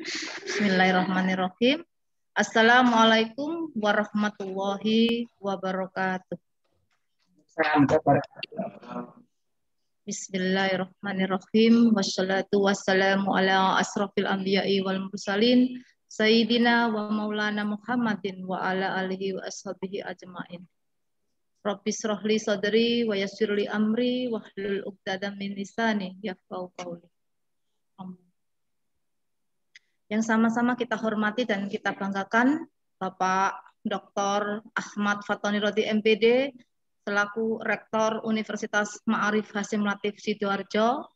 Bismillahirrahmanirrahim. Assalamualaikum warahmatullahi wabarakatuh. Bismillahirrahmanirrahim. Wassalatu wassalamu ala asrafil anbiya'i wal mursalin Sayyidina wa maulana Muhammadin wa ala alihi wa ashabihi ajma'in. Rabbi shrahli sadri wa yassirli amri wahlul 'uqdatam min lisani yafqahu qawli. Yang sama-sama kita hormati dan kita banggakan Bapak Dr. Ahmad Fatoni Rodi MPD selaku Rektor Universitas Ma'arif Hasyim Latif Sidoarjo.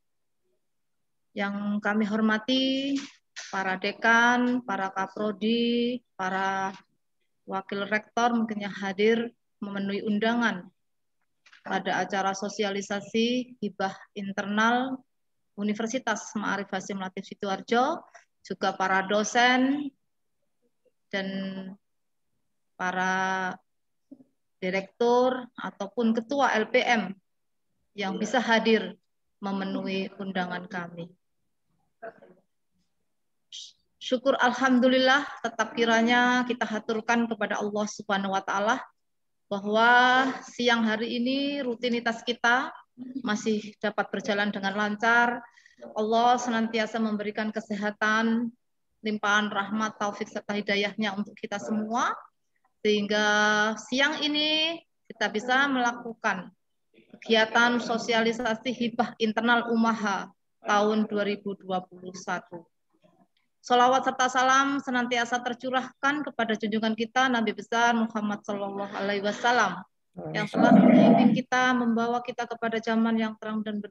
Yang kami hormati para dekan, para kaprodi, para wakil rektor mungkin yang hadir memenuhi undangan pada acara sosialisasi hibah internal Universitas Ma'arif Hasyim Latif Sidoarjo, juga para dosen dan para direktur ataupun ketua LPM yang bisa hadir memenuhi undangan kami. Syukur alhamdulillah tetap kiranya kita haturkan kepada Allah Subhanahu wa taala bahwa siang hari ini rutinitas kita masih dapat berjalan dengan lancar. Allah senantiasa memberikan kesehatan, limpahan rahmat, taufik serta hidayahnya untuk kita semua, sehingga siang ini kita bisa melakukan kegiatan sosialisasi hibah internal Umaha tahun 2021. Salawat serta salam senantiasa tercurahkan kepada junjungan kita Nabi besar Muhammad SAW yang telah membimbing kita, membawa kita kepada zaman yang terang dan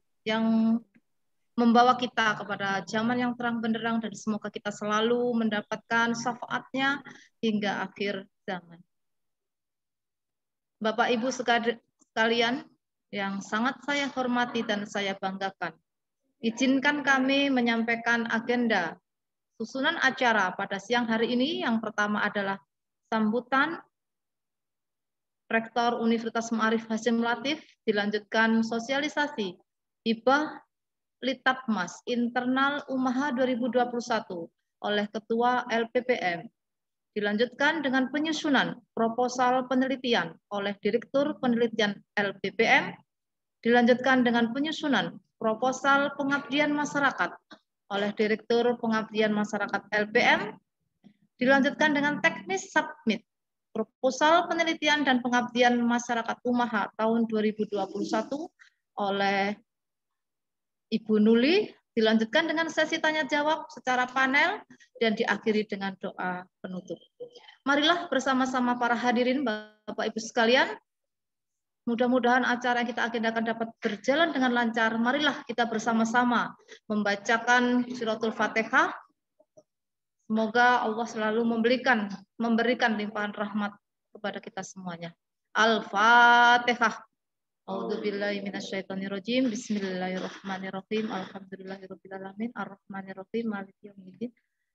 membawa kita kepada zaman yang terang benderang, dan semoga kita selalu mendapatkan syafaatnya hingga akhir zaman. Bapak Ibu sekalian yang sangat saya hormati dan saya banggakan, izinkan kami menyampaikan agenda susunan acara pada siang hari ini. Yang pertama adalah sambutan Rektor Universitas Ma'arif Hasyim Latif, dilanjutkan sosialisasi hibah Litapmas Internal Umaha 2021 oleh Ketua LPPM. Dilanjutkan dengan penyusunan proposal penelitian oleh Direktur Penelitian LPPM. Dilanjutkan dengan penyusunan proposal pengabdian masyarakat oleh Direktur Pengabdian Masyarakat LPM. Dilanjutkan dengan teknis submit proposal penelitian dan pengabdian masyarakat Umaha tahun 2021 oleh Ibu Nuli. Dilanjutkan dengan sesi tanya jawab secara panel dan diakhiri dengan doa penutup. Marilah bersama-sama para hadirin Bapak Ibu sekalian, mudah-mudahan acara yang kita agendakan dapat berjalan dengan lancar. Marilah kita bersama-sama membacakan suratul Fatihah. Semoga Allah selalu memberikan limpahan rahmat kepada kita semuanya. Al-Fatihah. A'udzubillahi minasyaitonirrajim. Bismillahirrahmanirrahim. Alhamdulillahirabbil alamin. Arrahmanirrahim. Maliki yaumiddin.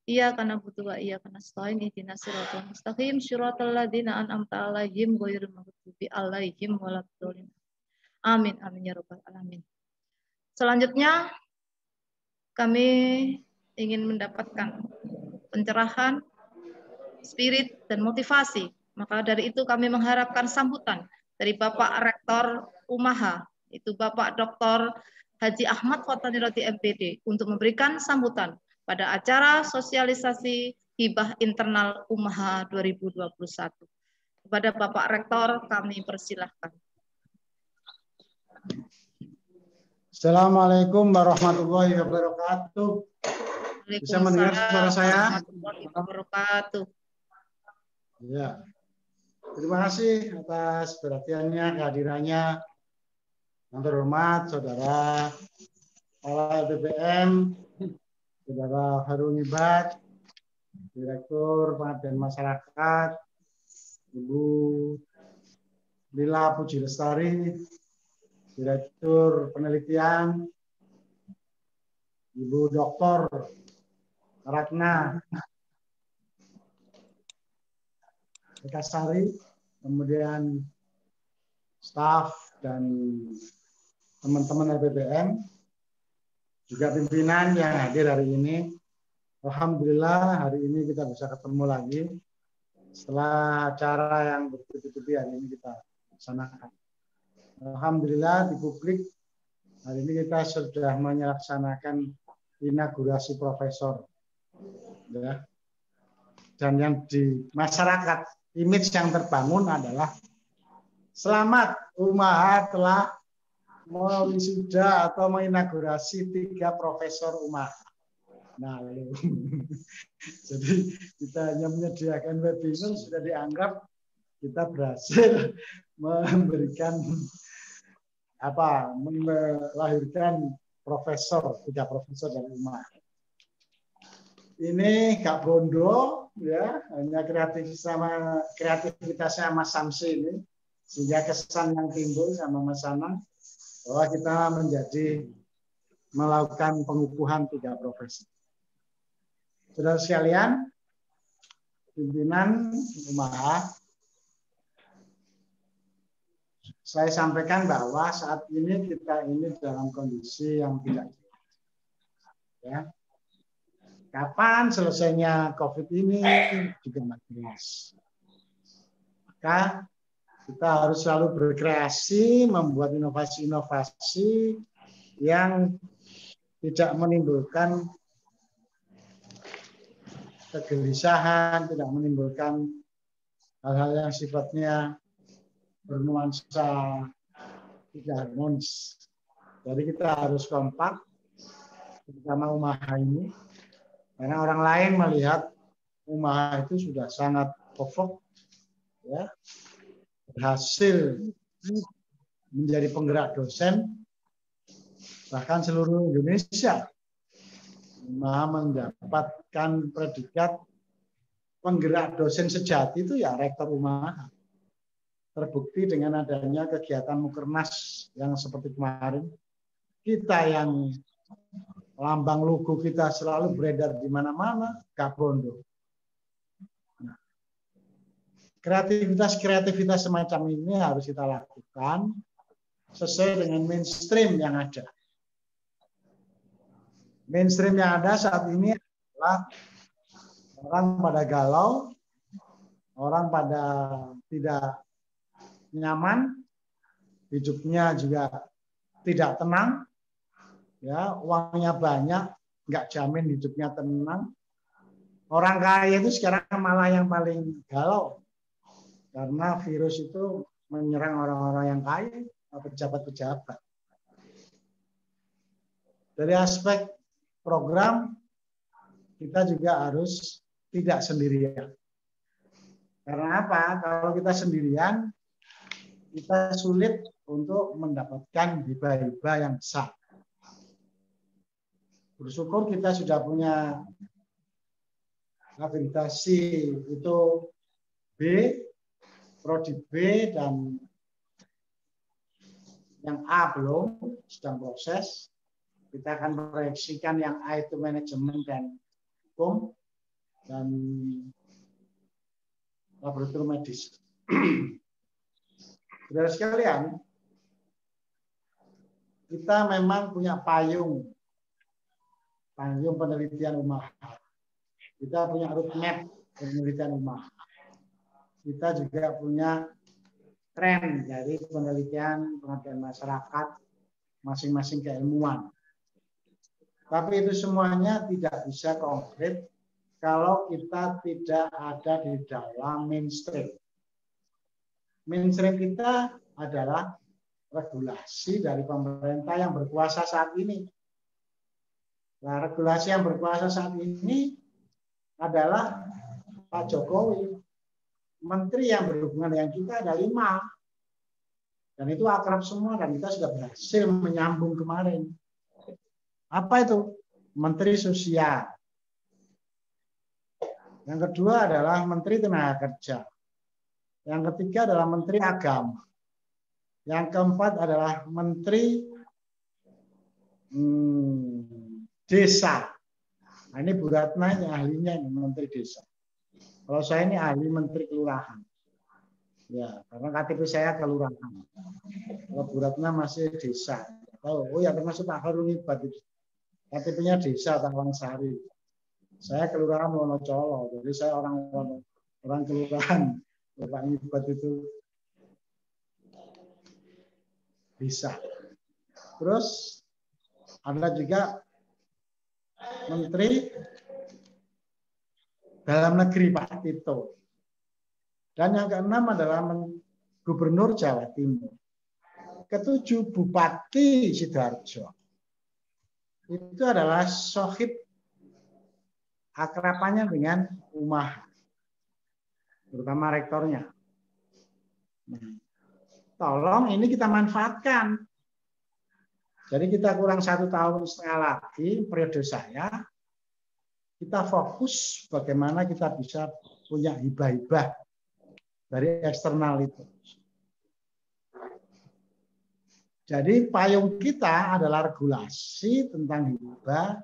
Iyyaka na'budu wa iyyaka nasta'in. Ihdinas siratal mustaqim. Shiratal ladzina an'amta 'alaihim ghairil maghdubi 'alaihim waladdallin. Amin amin ya rabbal alamin. Selanjutnya kami ingin mendapatkan pencerahan, spirit dan motivasi. Maka dari itu kami mengharapkan sambutan dari Bapak Rektor Umaha, itu Bapak Dr. Haji Ahmad Fatoni Rodi MPD, untuk memberikan sambutan pada acara sosialisasi hibah internal Umaha 2021. Kepada Bapak Rektor kami persilahkan. Assalamualaikum warahmatullahi wabarakatuh. Bisa mendengar suara saya? Warahmatullahi wabarakatuh. Ya. Terima kasih atas perhatiannya, kehadirannya. Yang terhormat Saudara Kepala LPPM, Saudara Harun Ibat, Direktur Pengabdian Masyarakat, Ibu Lila Puji Lestari, Direktur Penelitian, Ibu Dr. Ratna Ekasari, kemudian staf dan teman-teman LPPM, juga pimpinan yang hadir hari ini, Alhamdulillah hari ini kita bisa ketemu lagi setelah acara yang bertubi-tubi hari ini kita laksanakan. Alhamdulillah di publik hari ini kita sudah melaksanakan inaugurasi profesor, ya. Dan yang di masyarakat image yang terbangun adalah selamat UMAHA telah mewisuda atau menginaugurasi 3 profesor UMAHA. Nah, jadi kita hanya menyediakan webinar sudah dianggap kita berhasil memberikan melahirkan profesor, 3 profesor dari UMAHA. Ini Kak Bondo, ya, hanya kreativitasnya Mas Samsi ini, sehingga kesan yang timbul sama Mas Anang bahwa kita melakukan pengukuhan 3 profesor. Saudara sekalian, pimpinan UMAHA, saya sampaikan bahwa saat ini kita ini dalam kondisi yang tidak ya. Kapan selesainya COVID ini juga nggak jelas. Maka kita harus selalu berkreasi, membuat inovasi-inovasi yang tidak menimbulkan kegelisahan, tidak menimbulkan hal-hal yang sifatnya bernuansa tidak harmonis. Jadi kita harus kompak, terutama UMAHA ini, karena orang lain melihat UMAHA itu sudah sangat pokok, ya, berhasil menjadi penggerak dosen, bahkan seluruh Indonesia UMAHA mendapatkan predikat penggerak dosen sejati itu ya rektor UMAHA. Terbukti dengan adanya kegiatan Mukernas yang seperti kemarin, kita yang lambang logo kita selalu beredar di mana-mana, Kak Bondo. Nah, kreativitas semacam ini harus kita lakukan sesuai dengan mainstream yang ada. Mainstream yang ada saat ini adalah orang pada galau, orang pada tidak nyaman, hidupnya juga tidak tenang, ya, uangnya banyak, nggak jamin hidupnya tenang. Orang kaya itu sekarang malah yang paling galau karena virus itu menyerang orang-orang yang kaya, pejabat-pejabat. Dari aspek program kita juga harus tidak sendirian. Karena apa? Kalau kita sendirian, kita sulit untuk mendapatkan hibah-hibah yang besar. Bersyukur kita sudah punya akreditasi itu B, Prodi B, dan yang A belum, sedang proses. Kita akan proyeksikan yang A itu manajemen dan hukum, dan laboratorium medis. Saudara sekalian, kita memang punya payung penelitian UMAHA. Kita punya roadmap penelitian UMAHA. Kita juga punya tren dari penelitian pengabdian masyarakat masing-masing keilmuan. Tapi itu semuanya tidak bisa konkret kalau kita tidak ada di dalam mainstream. Mainstream kita adalah regulasi dari pemerintah yang berkuasa saat ini. Nah, regulasi yang berkuasa saat ini adalah Pak Jokowi. Menteri yang berhubungan dengan kita ada 5. Dan itu akrab semua dan kita sudah berhasil menyambung kemarin. Apa itu? Menteri Sosial. Yang kedua adalah Menteri Tenaga Kerja. Yang ketiga adalah Menteri Agama. Yang keempat adalah Menteri Desa. Nah, ini Bu Ratna yang ahlinya ini Menteri Desa. Kalau saya ini ahli Menteri Kelurahan. Ya, karena KTP saya kelurahan. Kalau Bu Ratna masih desa. Oh ya, termasuk Pak Harun Ibat itu. KTP-nya desa Tawangsari. Saya kelurahan Wonocolo, jadi saya orang kelurahan. Bapak Ngibat itu bisa. Terus ada juga Menteri Dalam Negeri Pak Tito. Dan yang keenam adalah Gubernur Jawa Timur. Ketujuh Bupati Sidoarjo. Itu adalah sohib akrapannya dengan Umah, terutama rektornya. Nah, tolong ini kita manfaatkan. Jadi kita kurang 1,5 tahun lagi periode saya, kita fokus bagaimana kita bisa punya hibah-hibah dari eksternal itu. Jadi payung kita adalah regulasi tentang hibah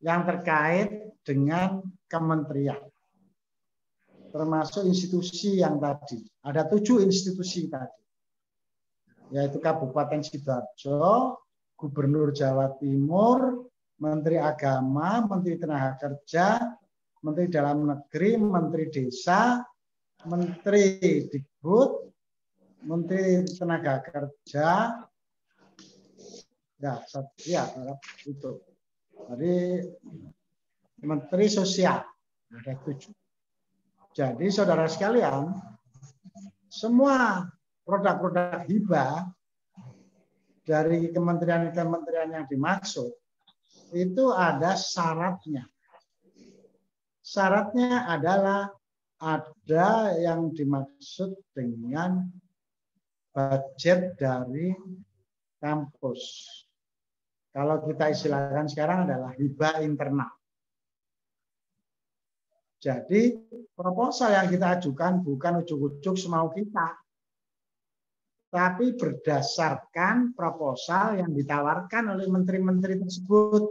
yang terkait dengan kementerian. Termasuk institusi yang tadi. Ada 7 institusi tadi. Yaitu Kabupaten Sidoarjo, Gubernur Jawa Timur, Menteri Agama, Menteri Tenaga Kerja, Menteri Dalam Negeri, Menteri Desa, Menteri Dikbud, Menteri Tenaga Kerja, ya itu. Jadi Menteri Sosial ada 7. Jadi saudara sekalian, semua produk-produk hibah dari kementerian-kementerian yang dimaksud itu ada syaratnya. Syaratnya adalah ada yang dimaksud dengan budget dari kampus. Kalau kita istilahkan sekarang adalah hibah internal. Jadi proposal yang kita ajukan bukan ujuk-ujuk semau kita, tapi berdasarkan proposal yang ditawarkan oleh menteri-menteri tersebut,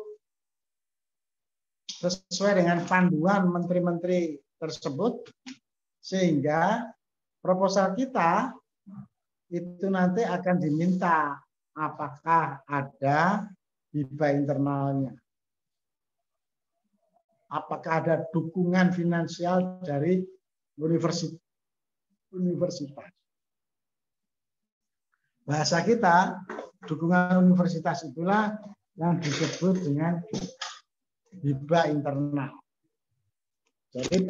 sesuai dengan panduan menteri-menteri tersebut, sehingga proposal kita itu nanti akan diminta apakah ada hibah internalnya, apakah ada dukungan finansial dari universitas. Bahasa kita, dukungan universitas itulah yang disebut dengan hibah internal. Jadi,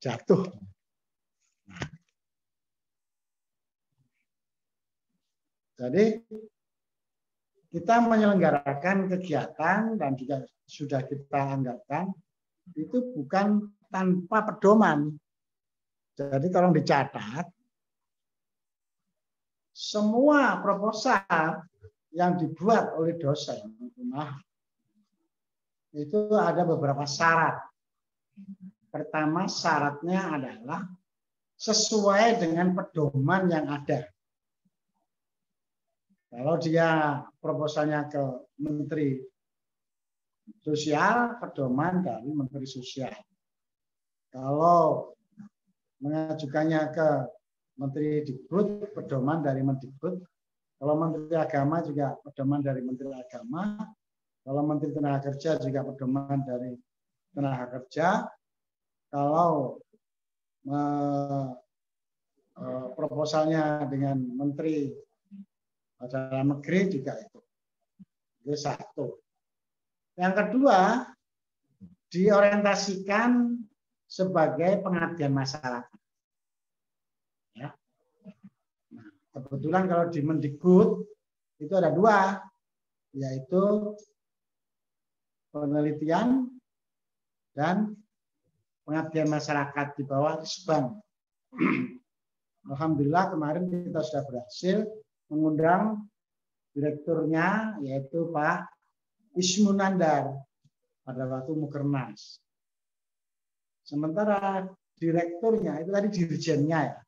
jatuh. Jadi kita menyelenggarakan kegiatan dan juga sudah kita anggarkan itu bukan tanpa pedoman. Jadi tolong dicatat, semua proposal yang dibuat oleh dosen itu ada beberapa syarat. Pertama, syaratnya adalah sesuai dengan pedoman yang ada. Kalau dia proposalnya ke Menteri Sosial, pedoman dari Menteri Sosial. Kalau mengajukannya ke Menteri Dikbud, pedoman dari Mendikbud. Kalau Menteri Agama juga pedoman dari Menteri Agama. Kalau Menteri Tenaga Kerja juga pedoman dari Tenaga Kerja. Kalau proposalnya dengan Menteri Dalam Negeri juga itu. Itu satu. Yang kedua, diorientasikan sebagai pengabdian masyarakat. Ya. Nah, kebetulan kalau di Mendikbud itu ada 2, yaitu penelitian dan pengabdian masyarakat di bawah Risbang. Alhamdulillah kemarin kita sudah berhasil mengundang direkturnya, yaitu Pak Ismunandar pada waktu Mukernas. Sementara direkturnya, itu tadi dirjennya ya.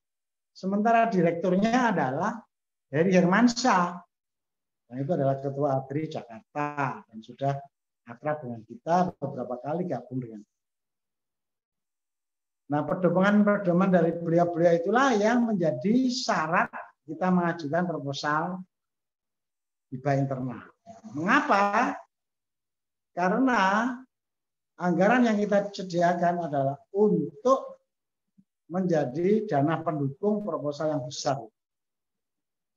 Sementara direkturnya adalah Heri Hermansyah. Nah, itu adalah Ketua ADRI Jakarta dan sudah akrab dengan kita, beberapa kali gabung dengan kita. Nah, pedoman-pedoman dari beliau-beliau itulah yang menjadi syarat kita mengajukan proposal hibah internal. Mengapa? Karena anggaran yang kita sediakan adalah untuk menjadi dana pendukung proposal yang besar.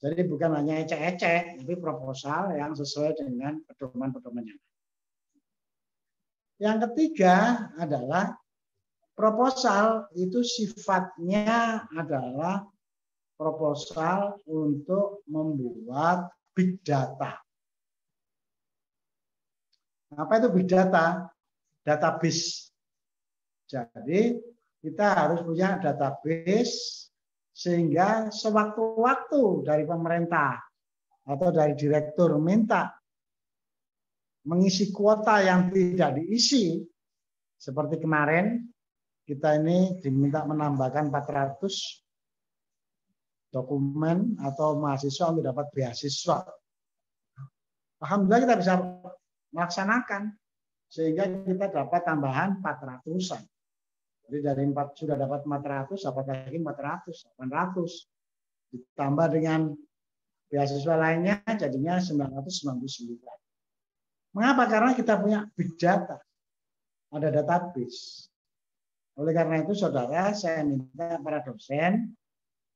Jadi bukan hanya ecek-ecek, tapi proposal yang sesuai dengan pedoman-pedomannya. Yang ketiga adalah proposal itu sifatnya adalah proposal untuk membuat big data. Apa itu big data? Database. Jadi kita harus punya database sehingga sewaktu-waktu dari pemerintah atau dari direktur minta mengisi kuota yang tidak diisi, seperti kemarin kita ini diminta menambahkan 400 dokumen atau mahasiswa untuk dapat beasiswa. Alhamdulillah kita bisa melaksanakan sehingga kita dapat tambahan 400-an. Jadi dari 4 sudah dapat 400, dapat lagi 400, 800. Ditambah dengan beasiswa lainnya jadinya 999. Mengapa? Karena kita punya big data. Ada database. Oleh karena itu saudara, saya minta para dosen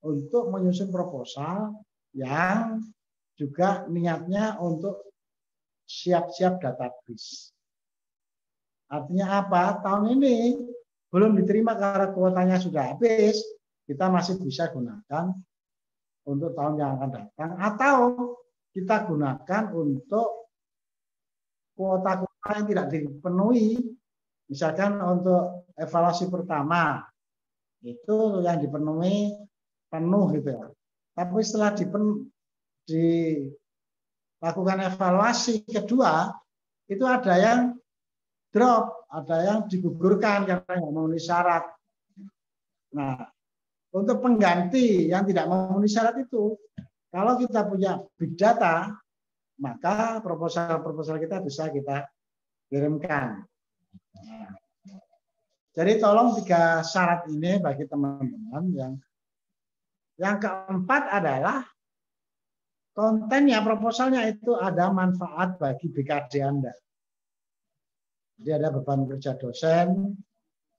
untuk menyusun proposal yang juga niatnya untuk siap-siap database. Artinya apa? Tahun ini belum diterima karena kuotanya sudah habis, kita masih bisa gunakan untuk tahun yang akan datang, atau kita gunakan untuk kuota-kuota yang tidak dipenuhi, misalkan untuk evaluasi pertama itu yang dipenuhi penuh gitu ya. Tapi setelah dilakukan evaluasi kedua, itu ada yang drop, ada yang digugurkan karena nggak memenuhi syarat. Nah, untuk pengganti yang tidak memenuhi syarat itu, kalau kita punya big data, maka proposal-proposal kita bisa kita kirimkan. Nah, jadi tolong 3 syarat ini bagi teman-teman. Yang keempat adalah kontennya, proposalnya itu ada manfaat bagi BKD Anda. Jadi ada beban kerja dosen,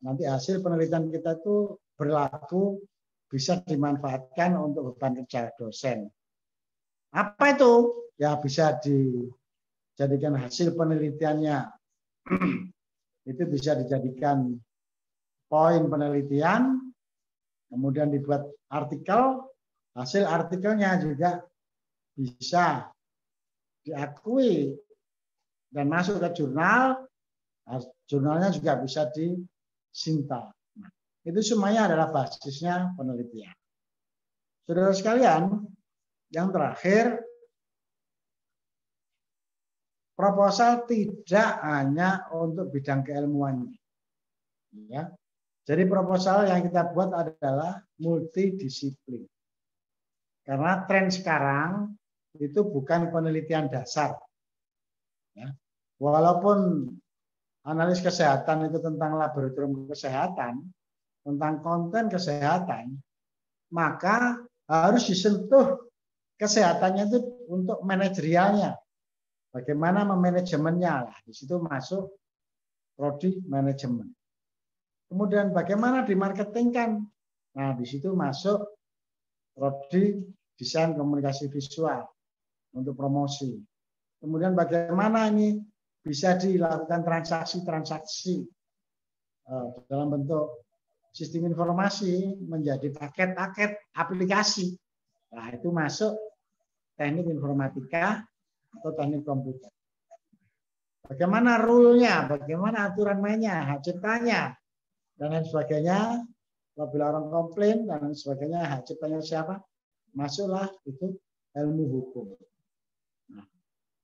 nanti hasil penelitian kita itu berlaku, bisa dimanfaatkan untuk beban kerja dosen. Apa itu? Ya bisa dijadikan hasil penelitiannya. Itu bisa dijadikan poin penelitian, kemudian dibuat artikel, hasil artikelnya juga bisa diakui dan masuk ke jurnal, jurnalnya juga bisa disinta. Nah, itu semuanya adalah basisnya penelitian. Saudara sekalian, yang terakhir, proposal tidak hanya untuk bidang keilmuannya. Ya. Jadi proposal yang kita buat adalah multidisiplin. Karena tren sekarang itu bukan penelitian dasar. Ya. Walaupun analis kesehatan itu tentang laboratorium kesehatan, tentang konten kesehatan, maka harus disentuh kesehatannya itu untuk manajerialnya. Bagaimana memanajemennya, lah di situ masuk prodi manajemen. Kemudian bagaimana dimarketingkan, nah di situ masuk prodi desain komunikasi visual untuk promosi. Kemudian bagaimana ini bisa dilakukan transaksi-transaksi dalam bentuk sistem informasi menjadi paket-paket aplikasi. Nah itu masuk teknik informatika atau teknik komputer. Bagaimana rule-nya, bagaimana aturan mainnya, hak ciptanya, dan lain sebagainya. Apabila orang komplain dan lain sebagainya, hak ciptanya siapa? Masuklah itu ilmu hukum. Nah,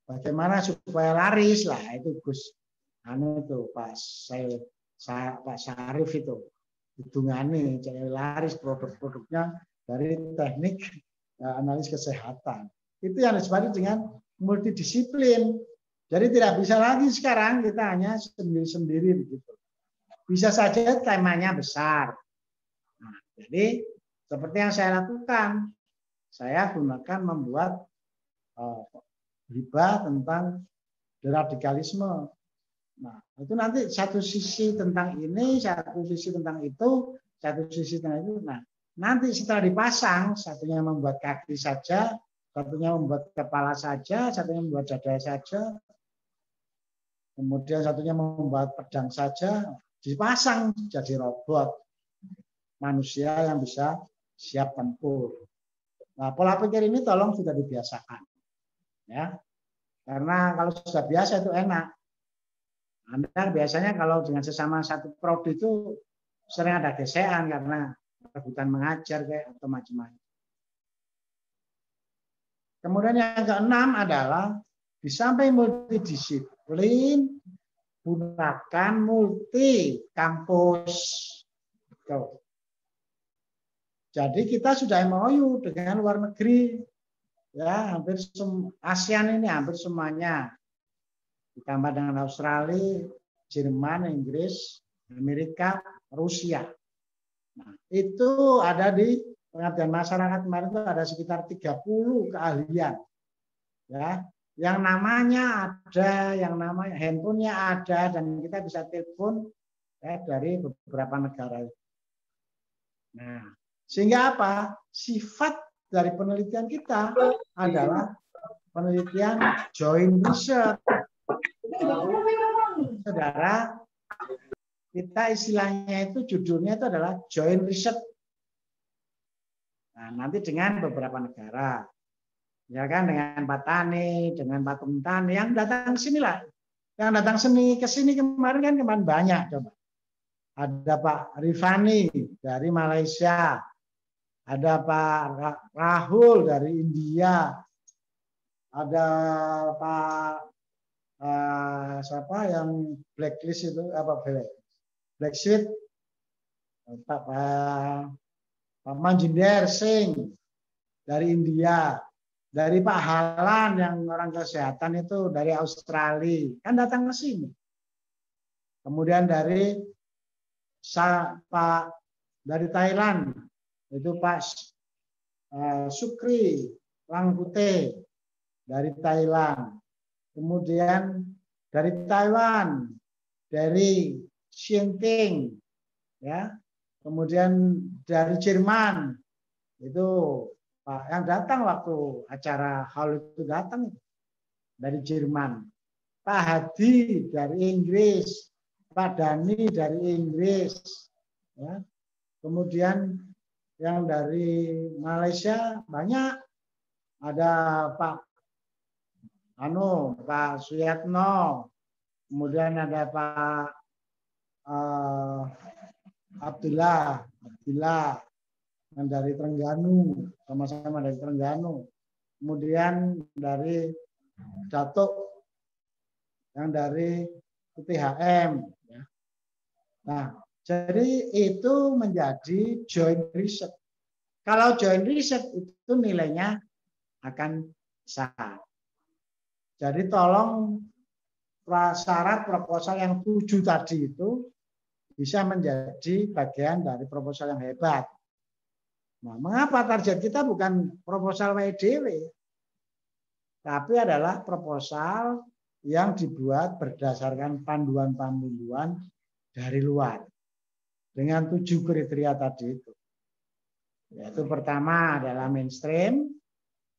bagaimana supaya laris lah itu Gus itu Pak Syarif itu hitungannya jadi laris produk-produknya dari teknik analis kesehatan. Itu yang disebut dengan multidisiplin. Jadi tidak bisa lagi sekarang kita hanya sendiri-sendiri begitu. Bisa saja temanya besar. Nah, jadi seperti yang saya lakukan, saya gunakan membuat riba, tentang deradikalisme. Nah, itu nanti satu sisi tentang ini, satu sisi tentang itu, satu sisi tentang itu. Nah, nanti setelah dipasang, satunya membuat kaki saja, satunya membuat kepala saja, satunya membuat dada saja, kemudian satunya membuat pedang saja, dipasang jadi robot manusia yang bisa siap tempur. Nah, pola pikir ini tolong sudah dibiasakan, ya, karena kalau sudah biasa itu enak. Anda biasanya kalau dengan sesama satu prodi itu sering ada gesekan karena rebutan mengajar kayak atau macam-macam. Kemudian yang keenam adalah di samping multidisiplin, gunakan multi kampus. Jadi kita sudah MOU dengan luar negeri, ya hampir ASEAN ini hampir semuanya. Ditambah dengan Australia, Jerman, Inggris, Amerika, Rusia. Nah, itu ada di pengabdian masyarakat kemarin itu ada sekitar 30 keahlian. Ya, yang namanya ada, yang namanya handphonenya ada, dan kita bisa telepon ya, dari beberapa negara. Nah, sehingga apa? Sifat dari penelitian kita adalah penelitian joint research. Saudara, kita istilahnya itu judulnya itu adalah joint research. Nah, nanti dengan beberapa negara, ya kan, dengan Pak Tani, dengan Pak Tumtan, yang datang sinilah, yang datang ke sini kemarin kan banyak coba. Ada Pak Rifani dari Malaysia, ada Pak Rahul dari India, ada Pak siapa yang blacklist itu apa black sheet Pak Manjinder Singh dari India, dari Pak Halan yang orang kesehatan itu dari Australia kan datang ke sini. Kemudian dari dari Thailand itu Pak Sukri Langkute dari Thailand. Kemudian dari Taiwan, dari Xinjiang, ya. Kemudian dari Jerman, itu Pak yang datang waktu acara hall itu datang dari Jerman. Pak Hadi dari Inggris, Pak Dani dari Inggris, ya. Kemudian yang dari Malaysia banyak, ada Pak Suyatno, kemudian ada Pak Abdullah yang dari Terengganu, sama-sama dari Terengganu. Kemudian dari Datuk yang dari UTHM. Nah, jadi itu menjadi joint research. Kalau joint research itu nilainya akan besar. Jadi tolong syarat proposal yang 7 tadi itu bisa menjadi bagian dari proposal yang hebat. Nah, mengapa target kita bukan proposal WDW, tapi adalah proposal yang dibuat berdasarkan panduan-panduan dari luar dengan 7 kriteria tadi itu. Yaitu pertama adalah mainstream,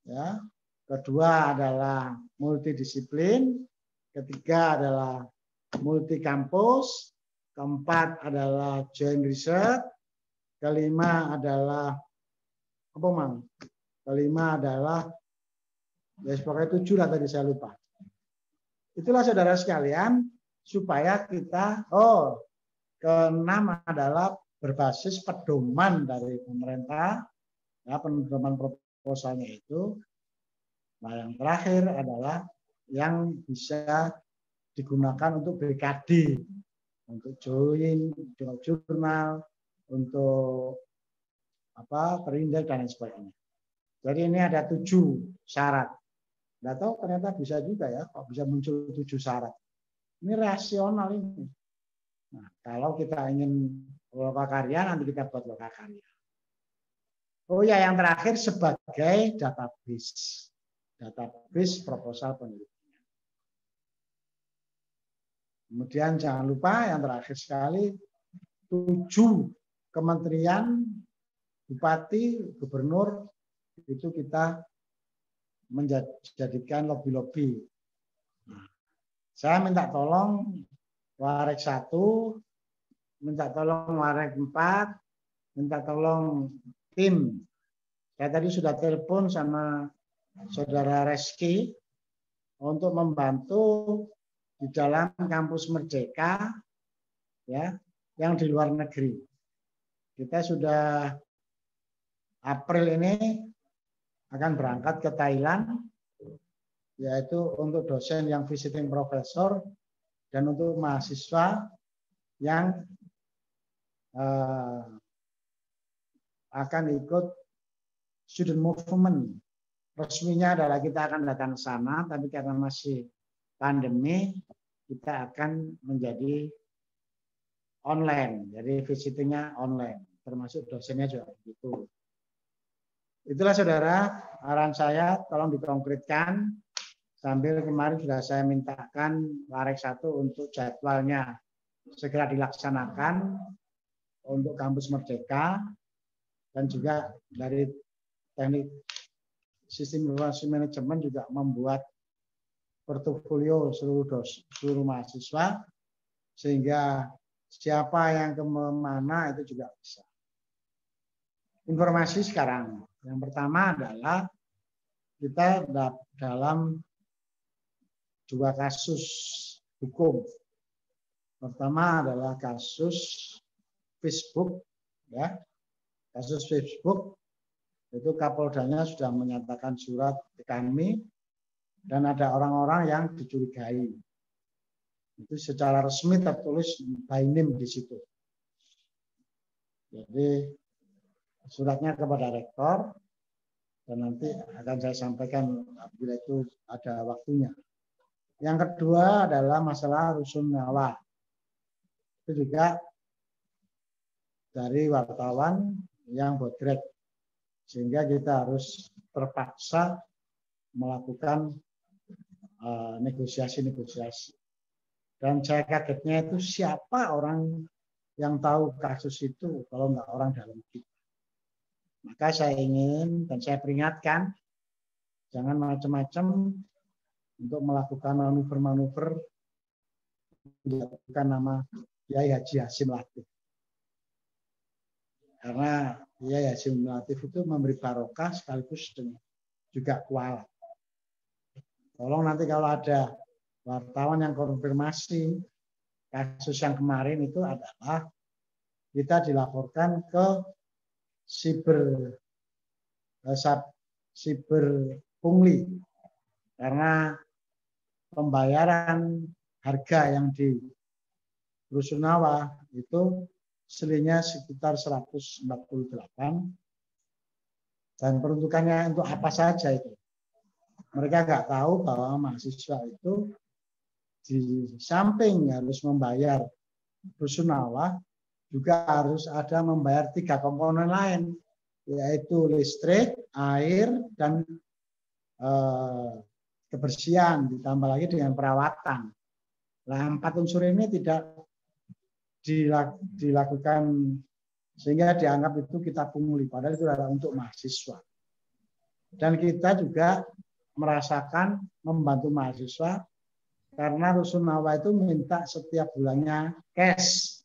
ya. Kedua adalah multidisiplin, ketiga adalah multi kampus, keempat adalah joint research, kelima adalah apa mang? Kelima adalah ya pokoknya 7 lah tadi saya lupa. Itulah saudara sekalian supaya kita keenam adalah berbasis pedoman dari pemerintah, ya, pedoman proposalnya itu. Nah, yang terakhir adalah yang bisa digunakan untuk BKD, untuk join jurnal, untuk perindeks dan lain sebagainya. Jadi ini ada 7 syarat. Nggak tahu ternyata bisa juga ya, kok bisa muncul 7 syarat. Ini rasional ini. Nah, kalau kita ingin lokakarya, nanti kita buat lokakarya. Oh ya, yang terakhir sebagai database. database proposal penelitian. Kemudian jangan lupa yang terakhir sekali, 7 kementerian, bupati, gubernur itu kita menjadikan lobby-lobby. Saya minta tolong Warek 1, minta tolong Warek 4, minta tolong tim. Saya tadi sudah telepon sama Saudara Reski untuk membantu di dalam kampus Merdeka ya, yang di luar negeri. Kita sudah April ini akan berangkat ke Thailand, yaitu untuk dosen yang visiting professor dan untuk mahasiswa yang akan ikut student movement. Resminya adalah kita akan datang ke sana, tapi karena masih pandemi, kita akan menjadi online. Jadi visitingnya online, termasuk dosennya juga begitu. Itulah saudara, arahan saya tolong dikonkretkan. Sambil kemarin sudah saya mintakan Warek 1 untuk jadwalnya segera dilaksanakan untuk kampus Merdeka, dan juga dari teknik sistem informasi manajemen juga membuat portofolio seluruh mahasiswa, sehingga siapa yang kemana itu juga bisa. Informasi sekarang, yang pertama adalah kita dalam 2 kasus hukum. Pertama adalah kasus Facebook, ya, kasus Facebook. Itu Kapoldanya sudah menyatakan surat ke kami dan ada orang-orang yang dicurigai. Itu secara resmi tertulis by name di situ. Jadi suratnya kepada rektor dan nanti akan saya sampaikan bila itu ada waktunya. Yang kedua adalah masalah rusun nyawa. Itu juga dari wartawan yang bodrek, sehingga kita harus terpaksa melakukan negosiasi-negosiasi. Dan saya kagetnya itu siapa orang yang tahu kasus itu kalau nggak orang dalam kita. Maka saya ingin dan saya peringatkan, jangan macam-macam untuk melakukan manuver-manuver menjatuhkan nama Kiai Haji Hasyim Latif. Karena Kiai Hasyim Latif itu memberi barokah sekaligus juga kualat. Tolong nanti kalau ada wartawan yang konfirmasi kasus yang kemarin itu adalah kita dilaporkan ke siber pungli, karena pembayaran harga yang di Rusunawa itu aslinya sekitar 148 dan peruntukannya untuk apa saja itu. Mereka nggak tahu bahwa mahasiswa itu di samping harus membayar Rusunawa juga harus ada membayar 3 komponen lain, yaitu listrik, air, dan kebersihan, ditambah lagi dengan perawatan. Nah, 4 unsur ini tidak dilakukan sehingga dianggap itu kita pungli, padahal itu adalah untuk mahasiswa. Dan kita juga merasakan membantu mahasiswa karena Rusunawa itu minta setiap bulannya cash,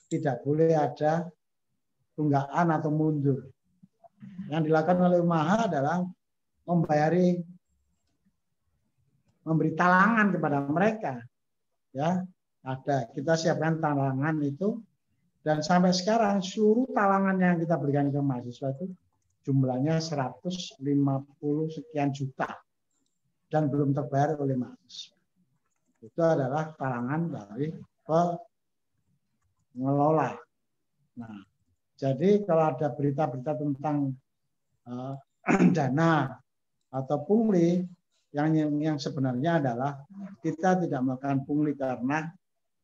tidak boleh ada tunggakan atau mundur. Yang dilakukan oleh UMAHA adalah memberi talangan kepada mereka. Ya, ada, kita siapkan talangan itu, dan sampai sekarang seluruh talangan yang kita berikan ke mahasiswa itu jumlahnya 150 sekian juta dan belum terbayar oleh mahasiswa. Itu adalah talangan dari pengelola. Nah, jadi kalau ada berita-berita tentang dana atau pungli, yang sebenarnya adalah kita tidak melakukan pungli karena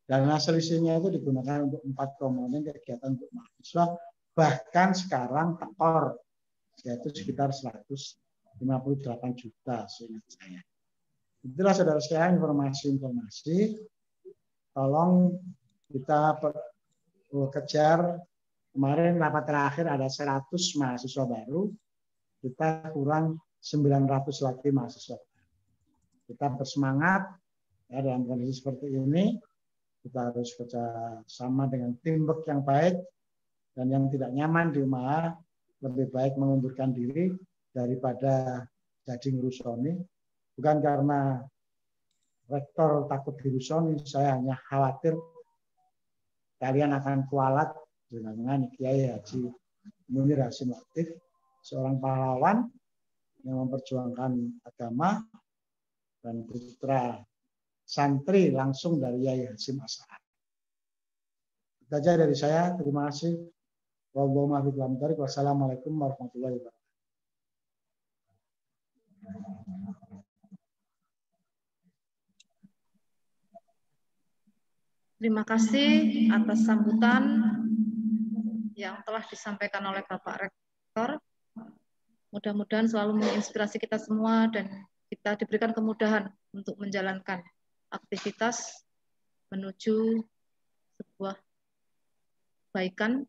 dana selisihnya itu digunakan untuk 4 komponen kegiatan untuk mahasiswa, bahkan sekarang tekor, yaitu sekitar 150 58 juta seingat saya. Itulah saudara sekalian informasi-informasi. Tolong kita kejar. Kemarin rapat terakhir ada 100 mahasiswa baru, kita kurang 900 lagi mahasiswa. Kita bersemangat ya, dalam kondisi seperti ini. Kita harus bekerjasama dengan teamwork yang baik, dan yang tidak nyaman di UMAHA lebih baik mengundurkan diri daripada jadi ngerusoni. Bukan karena rektor takut dirusoni, saya hanya khawatir kalian akan kualat dengan Kiai Haji Munir Hasim Latif, seorang pahlawan yang memperjuangkan agama dan putra santri langsung dari Yai Hasim Asy'ari. Itu saja dari saya. Terima kasih. Wassalamualaikum warahmatullahi wabarakatuh. Terima kasih atas sambutan yang telah disampaikan oleh Bapak Rektor. Mudah-mudahan selalu menginspirasi kita semua dan kita diberikan kemudahan untuk menjalankan aktivitas menuju sebuah kebaikan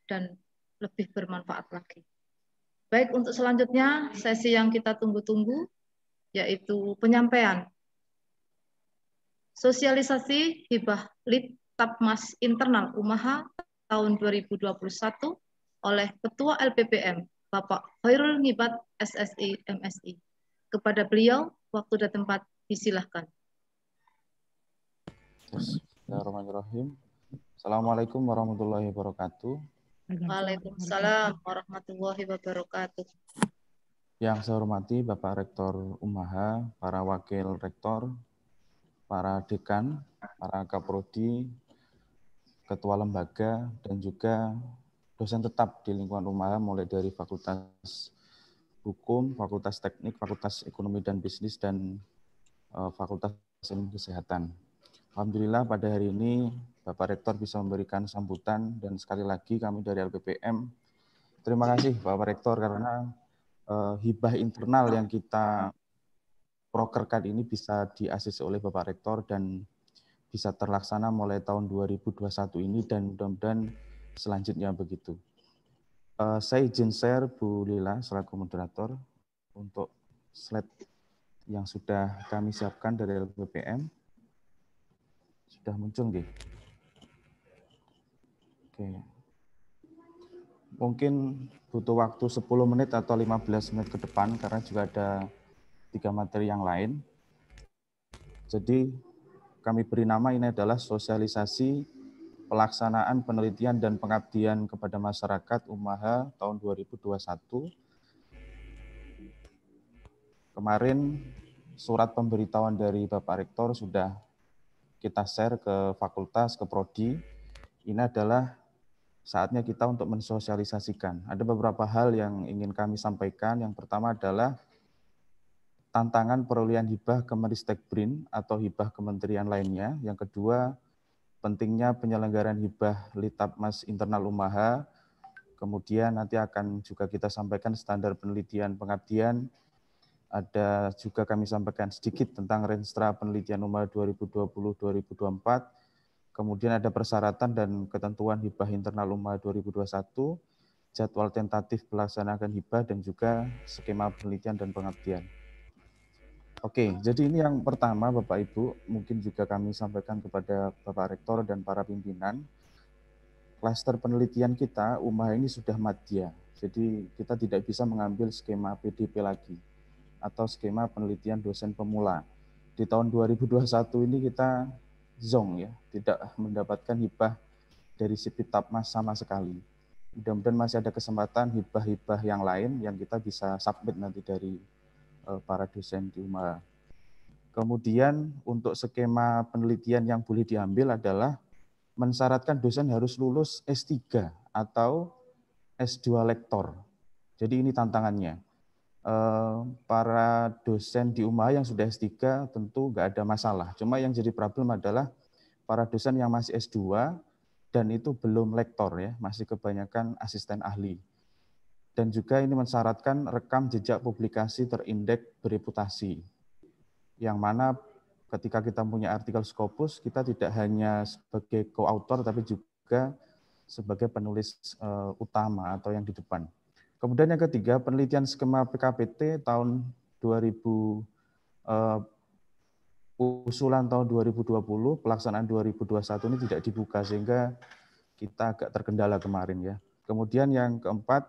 dan lebih bermanfaat lagi. Baik, untuk selanjutnya sesi yang kita tunggu-tunggu yaitu penyampaian sosialisasi hibah Litapmas Internal UMAHA tahun 2021 oleh Ketua LPPM Bapak Khairul Ngibat SSI MSI. Kepada beliau, waktu dan tempat disilahkan. Bismillahirrahmanirrahim. Assalamualaikum warahmatullahi wabarakatuh. Waalaikumsalam warahmatullahi wabarakatuh. Yang saya hormati Bapak Rektor UMAHA, para Wakil Rektor, para Dekan, para Kaprodi, Ketua Lembaga, dan juga dosen tetap di lingkungan UMAHA mulai dari Fakultas Hukum, Fakultas Teknik, Fakultas Ekonomi dan Bisnis, dan Fakultas Ilmu Kesehatan. Alhamdulillah pada hari ini Bapak Rektor bisa memberikan sambutan, dan sekali lagi kami dari LPPM terima kasih Bapak Rektor karena hibah internal yang kita prokerkan ini bisa di-ACC oleh Bapak Rektor dan bisa terlaksana mulai tahun 2021 ini, dan mudah-mudahan selanjutnya begitu. Saya izin share Bu Lila selaku moderator untuk slide yang sudah kami siapkan dari LPPM. Sudah muncul nggih? Oke. Mungkin butuh waktu 10 menit atau 15 menit ke depan karena juga ada 3 materi yang lain. Jadi kami beri nama ini adalah sosialisasi pelaksanaan penelitian dan pengabdian kepada masyarakat UMAHA tahun 2021. Kemarin surat pemberitahuan dari Bapak Rektor sudah kita share ke fakultas, ke prodi. Ini adalah saatnya kita untuk mensosialisasikan. Ada beberapa hal yang ingin kami sampaikan. Yang pertama adalah tantangan perolehan hibah Kemenristek BRIN atau hibah kementerian lainnya. Yang kedua, pentingnya penyelenggaraan hibah Litapmas Internal UMAHA. Kemudian nanti akan juga kita sampaikan standar penelitian pengabdian. Ada juga kami sampaikan sedikit tentang Renstra Penelitian UMAHA 2020-2024. Kemudian ada persyaratan dan ketentuan hibah internal UMAHA 2021, jadwal tentatif pelaksanaan hibah, dan juga skema penelitian dan pengabdian. Oke, jadi ini yang pertama Bapak Ibu, mungkin juga kami sampaikan kepada Bapak Rektor dan para pimpinan. Klaster penelitian kita, UMAHA ini sudah madya, jadi kita tidak bisa mengambil skema PDP lagi, atau skema penelitian dosen pemula. Di tahun 2021 ini kita zong ya, tidak mendapatkan hibah dari Sipitapmas sama sekali. Mudah-mudahan masih ada kesempatan hibah-hibah yang lain yang kita bisa submit nanti dari para dosen di UMAHA. Kemudian untuk skema penelitian yang boleh diambil adalah mensyaratkan dosen harus lulus S3 atau S2 lektor. Jadi ini tantangannya. Para dosen di UMAHA yang sudah S3 tentu nggak ada masalah. Cuma yang jadi problem adalah para dosen yang masih S2 dan itu belum lektor ya, masih kebanyakan asisten ahli. dan juga ini mensyaratkan rekam jejak publikasi terindeks bereputasi, yang mana ketika kita punya artikel Scopus, kita tidak hanya sebagai co-author, tapi juga sebagai penulis utama atau yang di depan. Kemudian yang ketiga, penelitian skema PKPT tahun 2000, usulan tahun 2020, pelaksanaan 2021 ini tidak dibuka, sehingga kita agak terkendala kemarin ya. Kemudian yang keempat,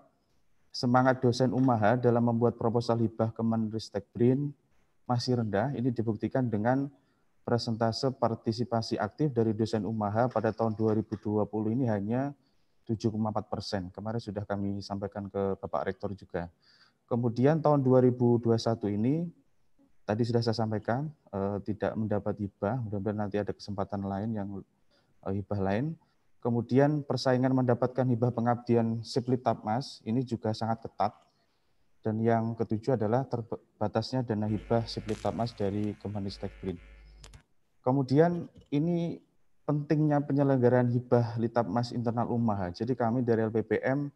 semangat dosen UMAHA dalam membuat proposal hibah Kemenristek BRIN masih rendah. Ini dibuktikan dengan persentase partisipasi aktif dari dosen UMAHA pada tahun 2020 ini hanya 7,4%. Kemarin sudah kami sampaikan ke Bapak Rektor juga. Kemudian tahun 2021 ini, tadi sudah saya sampaikan, tidak mendapat hibah, mudah-mudahan nanti ada kesempatan lain yang hibah lain. Kemudian persaingan mendapatkan hibah pengabdian Siplitapmas ini juga sangat ketat. Dan yang ketujuh adalah terbatasnya dana hibah Siplitapmas dari Kemenristek BRIN. Kemudian ini pentingnya penyelenggaraan hibah Litapmas internal UMAHA. Jadi kami dari LPPM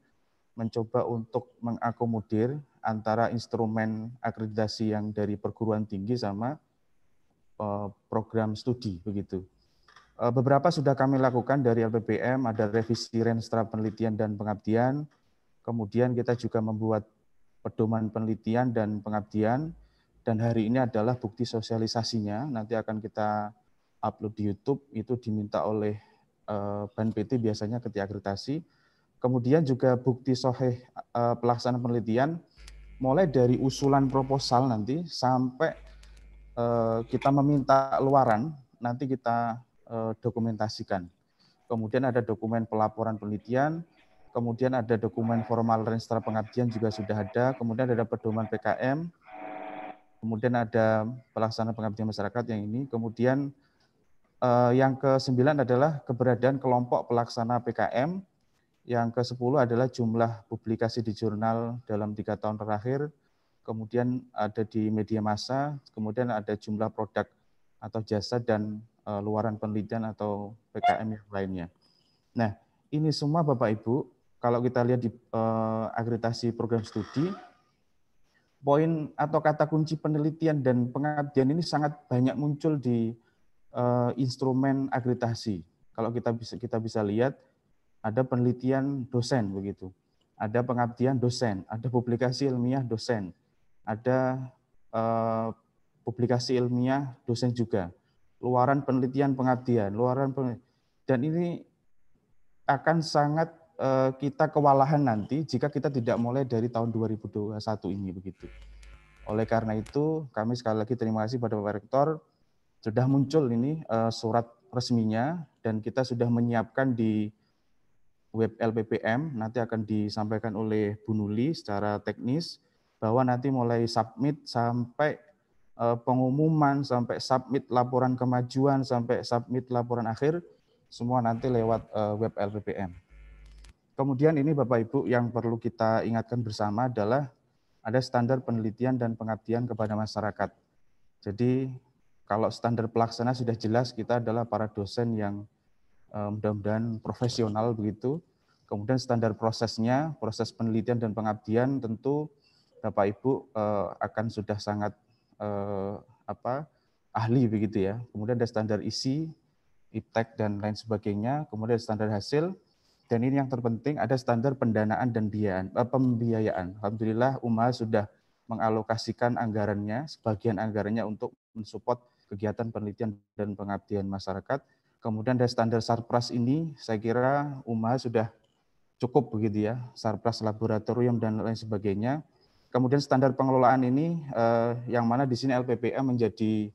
mencoba untuk mengakomodir antara instrumen akreditasi yang dari perguruan tinggi sama program studi begitu. Beberapa sudah kami lakukan dari LPPM, ada revisi Renstra Penelitian dan Pengabdian, kemudian kita juga membuat pedoman penelitian dan pengabdian, dan hari ini adalah bukti sosialisasinya, nanti akan kita upload di YouTube, itu diminta oleh BAN-PT biasanya ketika akreditasi. Kemudian juga bukti sahih pelaksanaan penelitian, mulai dari usulan proposal nanti sampai kita meminta luaran, nanti kita dokumentasikan. Kemudian ada dokumen pelaporan penelitian, kemudian ada dokumen formal Renstra Pengabdian juga sudah ada, kemudian ada pedoman PKM, kemudian ada pelaksanaan pengabdian masyarakat yang ini, kemudian yang ke-9 adalah keberadaan kelompok pelaksana PKM, yang ke-10 adalah jumlah publikasi di jurnal dalam 3 tahun terakhir, kemudian ada di media massa, kemudian ada jumlah produk atau jasa dan luaran penelitian atau PKM yang lainnya. Nah, ini semua Bapak Ibu, kalau kita lihat di akreditasi program studi, poin atau kata kunci penelitian dan pengabdian ini sangat banyak muncul di instrumen akreditasi. Kalau kita bisa lihat, ada penelitian dosen begitu, ada pengabdian dosen, ada publikasi ilmiah dosen, ada publikasi ilmiah dosen juga, luaran penelitian pengabdian, dan ini akan sangat kita kewalahan nanti jika kita tidak mulai dari tahun 2021 ini begitu. Oleh karena itu, kami sekali lagi terima kasih pada Bapak Rektor, sudah muncul ini surat resminya, dan kita sudah menyiapkan di web LPPM, nanti akan disampaikan oleh Bu Nuli secara teknis, bahwa nanti mulai submit sampai pengumuman, sampai submit laporan kemajuan, sampai submit laporan akhir, semua nanti lewat web LPPM. Kemudian ini Bapak Ibu yang perlu kita ingatkan bersama adalah ada standar penelitian dan pengabdian kepada masyarakat. Jadi kalau standar pelaksana sudah jelas, kita adalah para dosen yang mudah-mudahan profesional begitu. Kemudian standar prosesnya, proses penelitian dan pengabdian tentu Bapak Ibu akan sudah sangat ahli begitu ya. Kemudian ada standar isi, iptek dan lain sebagainya. Kemudian ada standar hasil. Dan ini yang terpenting ada standar pendanaan dan pembiayaan. Alhamdulillah UMAHA sudah mengalokasikan anggarannya, sebagian anggarannya untuk mensupport kegiatan penelitian dan pengabdian masyarakat. Kemudian ada standar Sarpras ini, saya kira UMAHA sudah cukup begitu ya, Sarpras laboratorium dan lain sebagainya. Kemudian standar pengelolaan ini yang mana di sini LPPM menjadi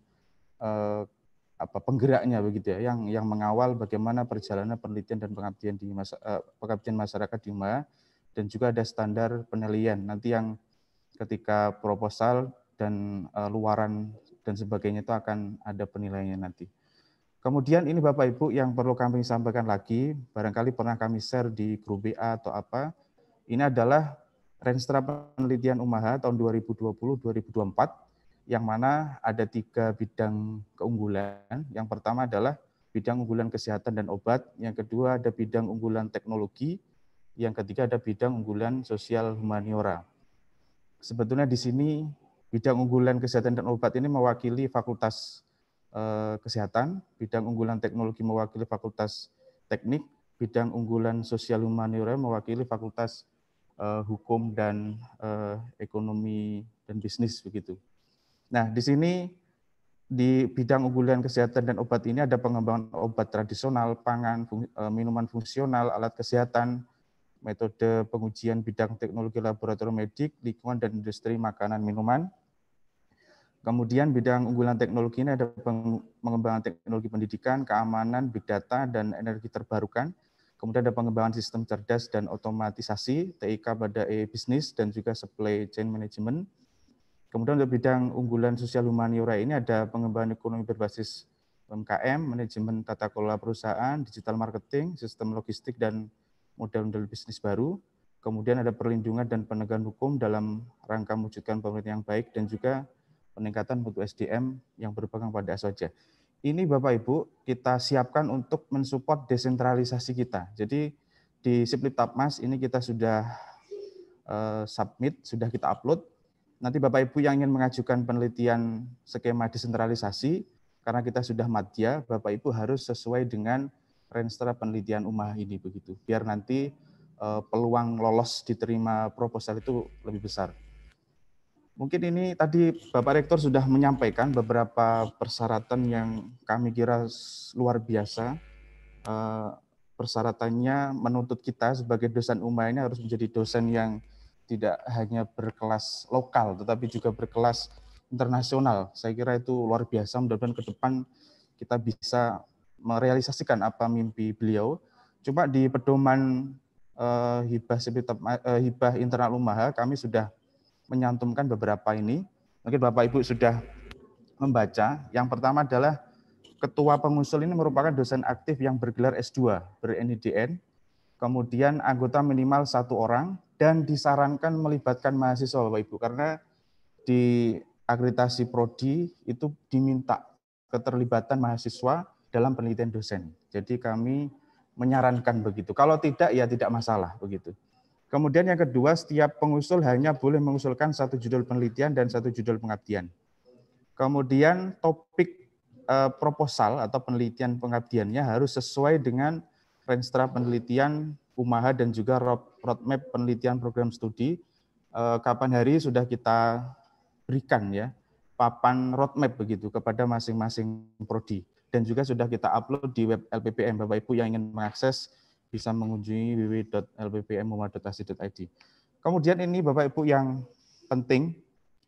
penggeraknya begitu ya, yang mengawal bagaimana perjalanan penelitian dan pengabdian masyarakat di UMAHA, dan juga ada standar penilaian nanti yang ketika proposal dan luaran dan sebagainya itu akan ada penilaiannya nanti. Kemudian ini Bapak Ibu yang perlu kami sampaikan lagi, barangkali pernah kami share di grup BA atau apa, ini adalah Renstra Penelitian UMAHA tahun 2020-2024, yang mana ada 3 bidang keunggulan. Yang pertama adalah bidang unggulan kesehatan dan obat, yang kedua ada bidang unggulan teknologi, yang ketiga ada bidang unggulan sosial humaniora. Sebetulnya di sini bidang unggulan kesehatan dan obat ini mewakili fakultas kesehatan, bidang unggulan teknologi mewakili fakultas teknik, bidang unggulan sosial humaniora mewakili fakultas hukum dan ekonomi dan bisnis begitu. Nah, di sini di bidang unggulan kesehatan dan obat ini ada pengembangan obat tradisional, pangan, minuman fungsional, alat kesehatan, metode pengujian bidang teknologi laboratorium medik, lingkungan dan industri makanan minuman. Kemudian bidang unggulan teknologi ini ada pengembangan teknologi pendidikan, keamanan, big data, dan energi terbarukan. Kemudian ada pengembangan sistem cerdas dan otomatisasi, TIK pada e-bisnis, dan juga supply chain management. Kemudian untuk bidang unggulan sosial humaniora ini ada pengembangan ekonomi berbasis UMKM, manajemen tata kelola perusahaan, digital marketing, sistem logistik, dan model-model bisnis baru. Kemudian ada perlindungan dan penegakan hukum dalam rangka mewujudkan pemerintahan yang baik dan juga peningkatan mutu SDM yang berpegang pada SOJ. Ini Bapak Ibu kita siapkan untuk mensupport desentralisasi kita. Jadi di Siplitapmas ini kita sudah submit, sudah kita upload. Nanti Bapak Ibu yang ingin mengajukan penelitian skema desentralisasi, karena kita sudah madya, Bapak Ibu harus sesuai dengan renstra penelitian UMAH ini begitu. Biar nanti peluang lolos diterima proposal itu lebih besar. Mungkin ini tadi Bapak Rektor sudah menyampaikan beberapa persyaratan yang kami kira luar biasa. Persyaratannya menuntut kita sebagai dosen UMAH ini harus menjadi dosen yang tidak hanya berkelas lokal, tetapi juga berkelas internasional. Saya kira itu luar biasa, mudah-mudahan ke depan kita bisa merealisasikan apa mimpi beliau. Cuma di pedoman hibah internal UMAH, kami sudah menyantumkan beberapa ini. Mungkin Bapak Ibu sudah membaca. Yang pertama adalah ketua pengusul ini merupakan dosen aktif yang bergelar S2, ber-NIDN, kemudian anggota minimal 1 orang, dan disarankan melibatkan mahasiswa Bapak Ibu, karena di akreditasi prodi itu diminta keterlibatan mahasiswa dalam penelitian dosen. Jadi kami menyarankan begitu. Kalau tidak ya tidak masalah begitu. Kemudian yang kedua, setiap pengusul hanya boleh mengusulkan 1 judul penelitian dan 1 judul pengabdian. Kemudian topik proposal atau penelitian pengabdiannya harus sesuai dengan renstra penelitian UMAH dan juga roadmap penelitian program studi. Kapan hari sudah kita berikan ya papan roadmap begitu kepada masing-masing prodi, dan juga sudah kita upload di web LPPM. Bapak Ibu yang ingin mengakses bisa mengunjungi www.lppm.muhammadiyah.ac.id. Kemudian ini Bapak Ibu yang penting,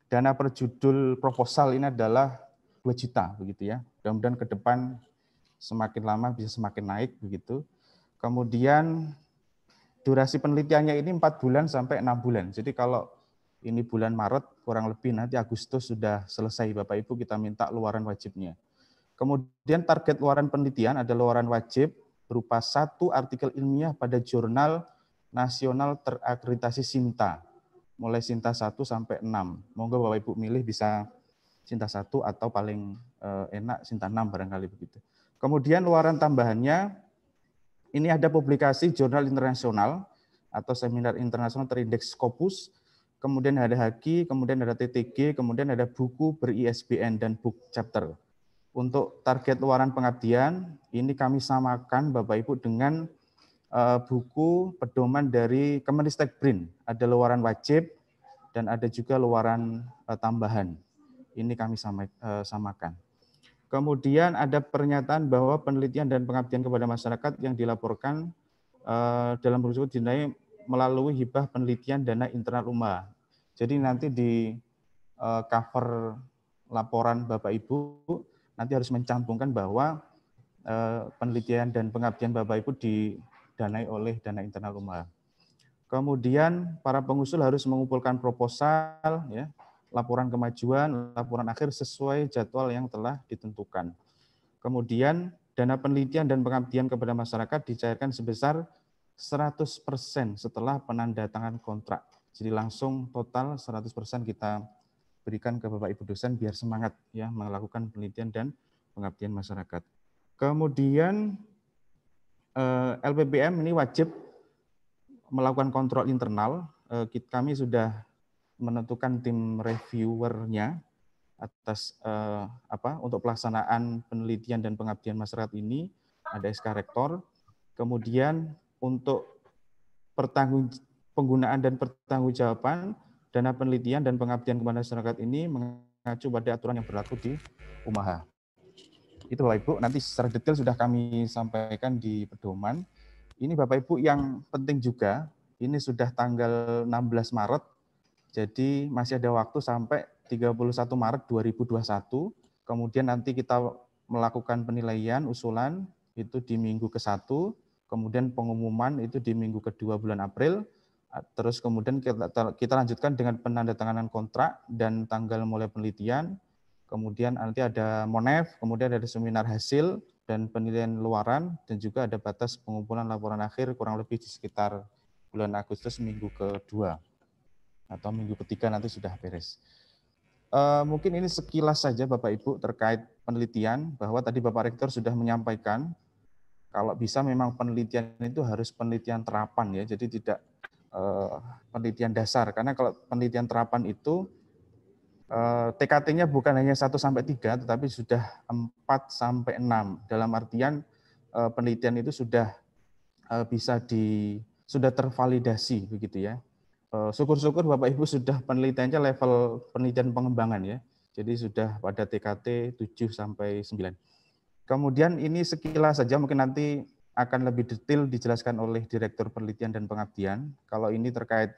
dana per judul proposal ini adalah 2 juta begitu ya. Mudah-mudahan ke depan semakin lama bisa semakin naik begitu. Kemudian durasi penelitiannya ini 4 bulan sampai 6 bulan. Jadi kalau ini bulan Maret, kurang lebih nanti Agustus sudah selesai Bapak Ibu, kita minta luaran wajibnya. Kemudian target luaran penelitian ada luaran wajib berupa 1 artikel ilmiah pada jurnal nasional terakreditasi SINTA. Mulai SINTA 1 sampai 6. Monggo Bapak Ibu milih bisa SINTA 1 atau paling enak SINTA 6 barangkali begitu. Kemudian luaran tambahannya, ini ada publikasi jurnal internasional atau seminar internasional terindeks Scopus, kemudian ada HAKI, kemudian ada TTG, kemudian ada buku ber-ISBN dan book chapter. Untuk target luaran pengabdian, ini kami samakan Bapak Ibu dengan buku pedoman dari Kemenristek BRIN. Ada luaran wajib dan ada juga luaran tambahan. Ini kami samakan. Kemudian ada pernyataan bahwa penelitian dan pengabdian kepada masyarakat yang dilaporkan dalam buku tersebut dinilai melalui hibah penelitian dana internal UMAH. Jadi nanti di cover laporan Bapak Ibu nanti harus mencantumkan bahwa penelitian dan pengabdian Bapak Ibu didanai oleh dana internal UMAH. Kemudian para pengusul harus mengumpulkan proposal, ya, laporan kemajuan, laporan akhir sesuai jadwal yang telah ditentukan. Kemudian dana penelitian dan pengabdian kepada masyarakat dicairkan sebesar 100% setelah penandatangan kontrak. Jadi langsung total 100% kita berikan ke Bapak Ibu dosen biar semangat ya melakukan penelitian dan pengabdian masyarakat. Kemudian LPPM ini wajib melakukan kontrol internal, kami sudah menentukan tim reviewernya atas untuk pelaksanaan penelitian dan pengabdian masyarakat ini, ada SK Rektor. Kemudian untuk penggunaan dan pertanggungjawaban dana penelitian dan pengabdian kepada masyarakat ini mengacu pada aturan yang berlaku di UMAHA. Itu Bapak Ibu, nanti secara detail sudah kami sampaikan di pedoman. Ini Bapak Ibu yang penting juga, ini sudah tanggal 16 Maret, jadi masih ada waktu sampai 31 Maret 2021. Kemudian nanti kita melakukan penilaian usulan itu di minggu ke-1, kemudian pengumuman itu di minggu kedua bulan April, terus kemudian kita lanjutkan dengan penandatanganan kontrak dan tanggal mulai penelitian, kemudian nanti ada monef, kemudian ada seminar hasil dan penilaian luaran, dan juga ada batas pengumpulan laporan akhir kurang lebih di sekitar bulan Agustus minggu kedua atau minggu ketiga nanti sudah beres. Mungkin ini sekilas saja Bapak Ibu terkait penelitian, bahwa tadi Bapak Rektor sudah menyampaikan kalau bisa memang penelitian itu harus penelitian terapan ya, jadi tidak penelitian dasar, karena kalau penelitian terapan itu TKT-nya bukan hanya 1-3, tetapi sudah 4-6, dalam artian penelitian itu sudah sudah tervalidasi begitu ya. Syukur-syukur Bapak Ibu sudah penelitiannya level penelitian pengembangan ya. Jadi sudah pada TKT 7-9. Kemudian ini sekilas saja, mungkin nanti akan lebih detail dijelaskan oleh Direktur Penelitian dan Pengabdian. Kalau ini terkait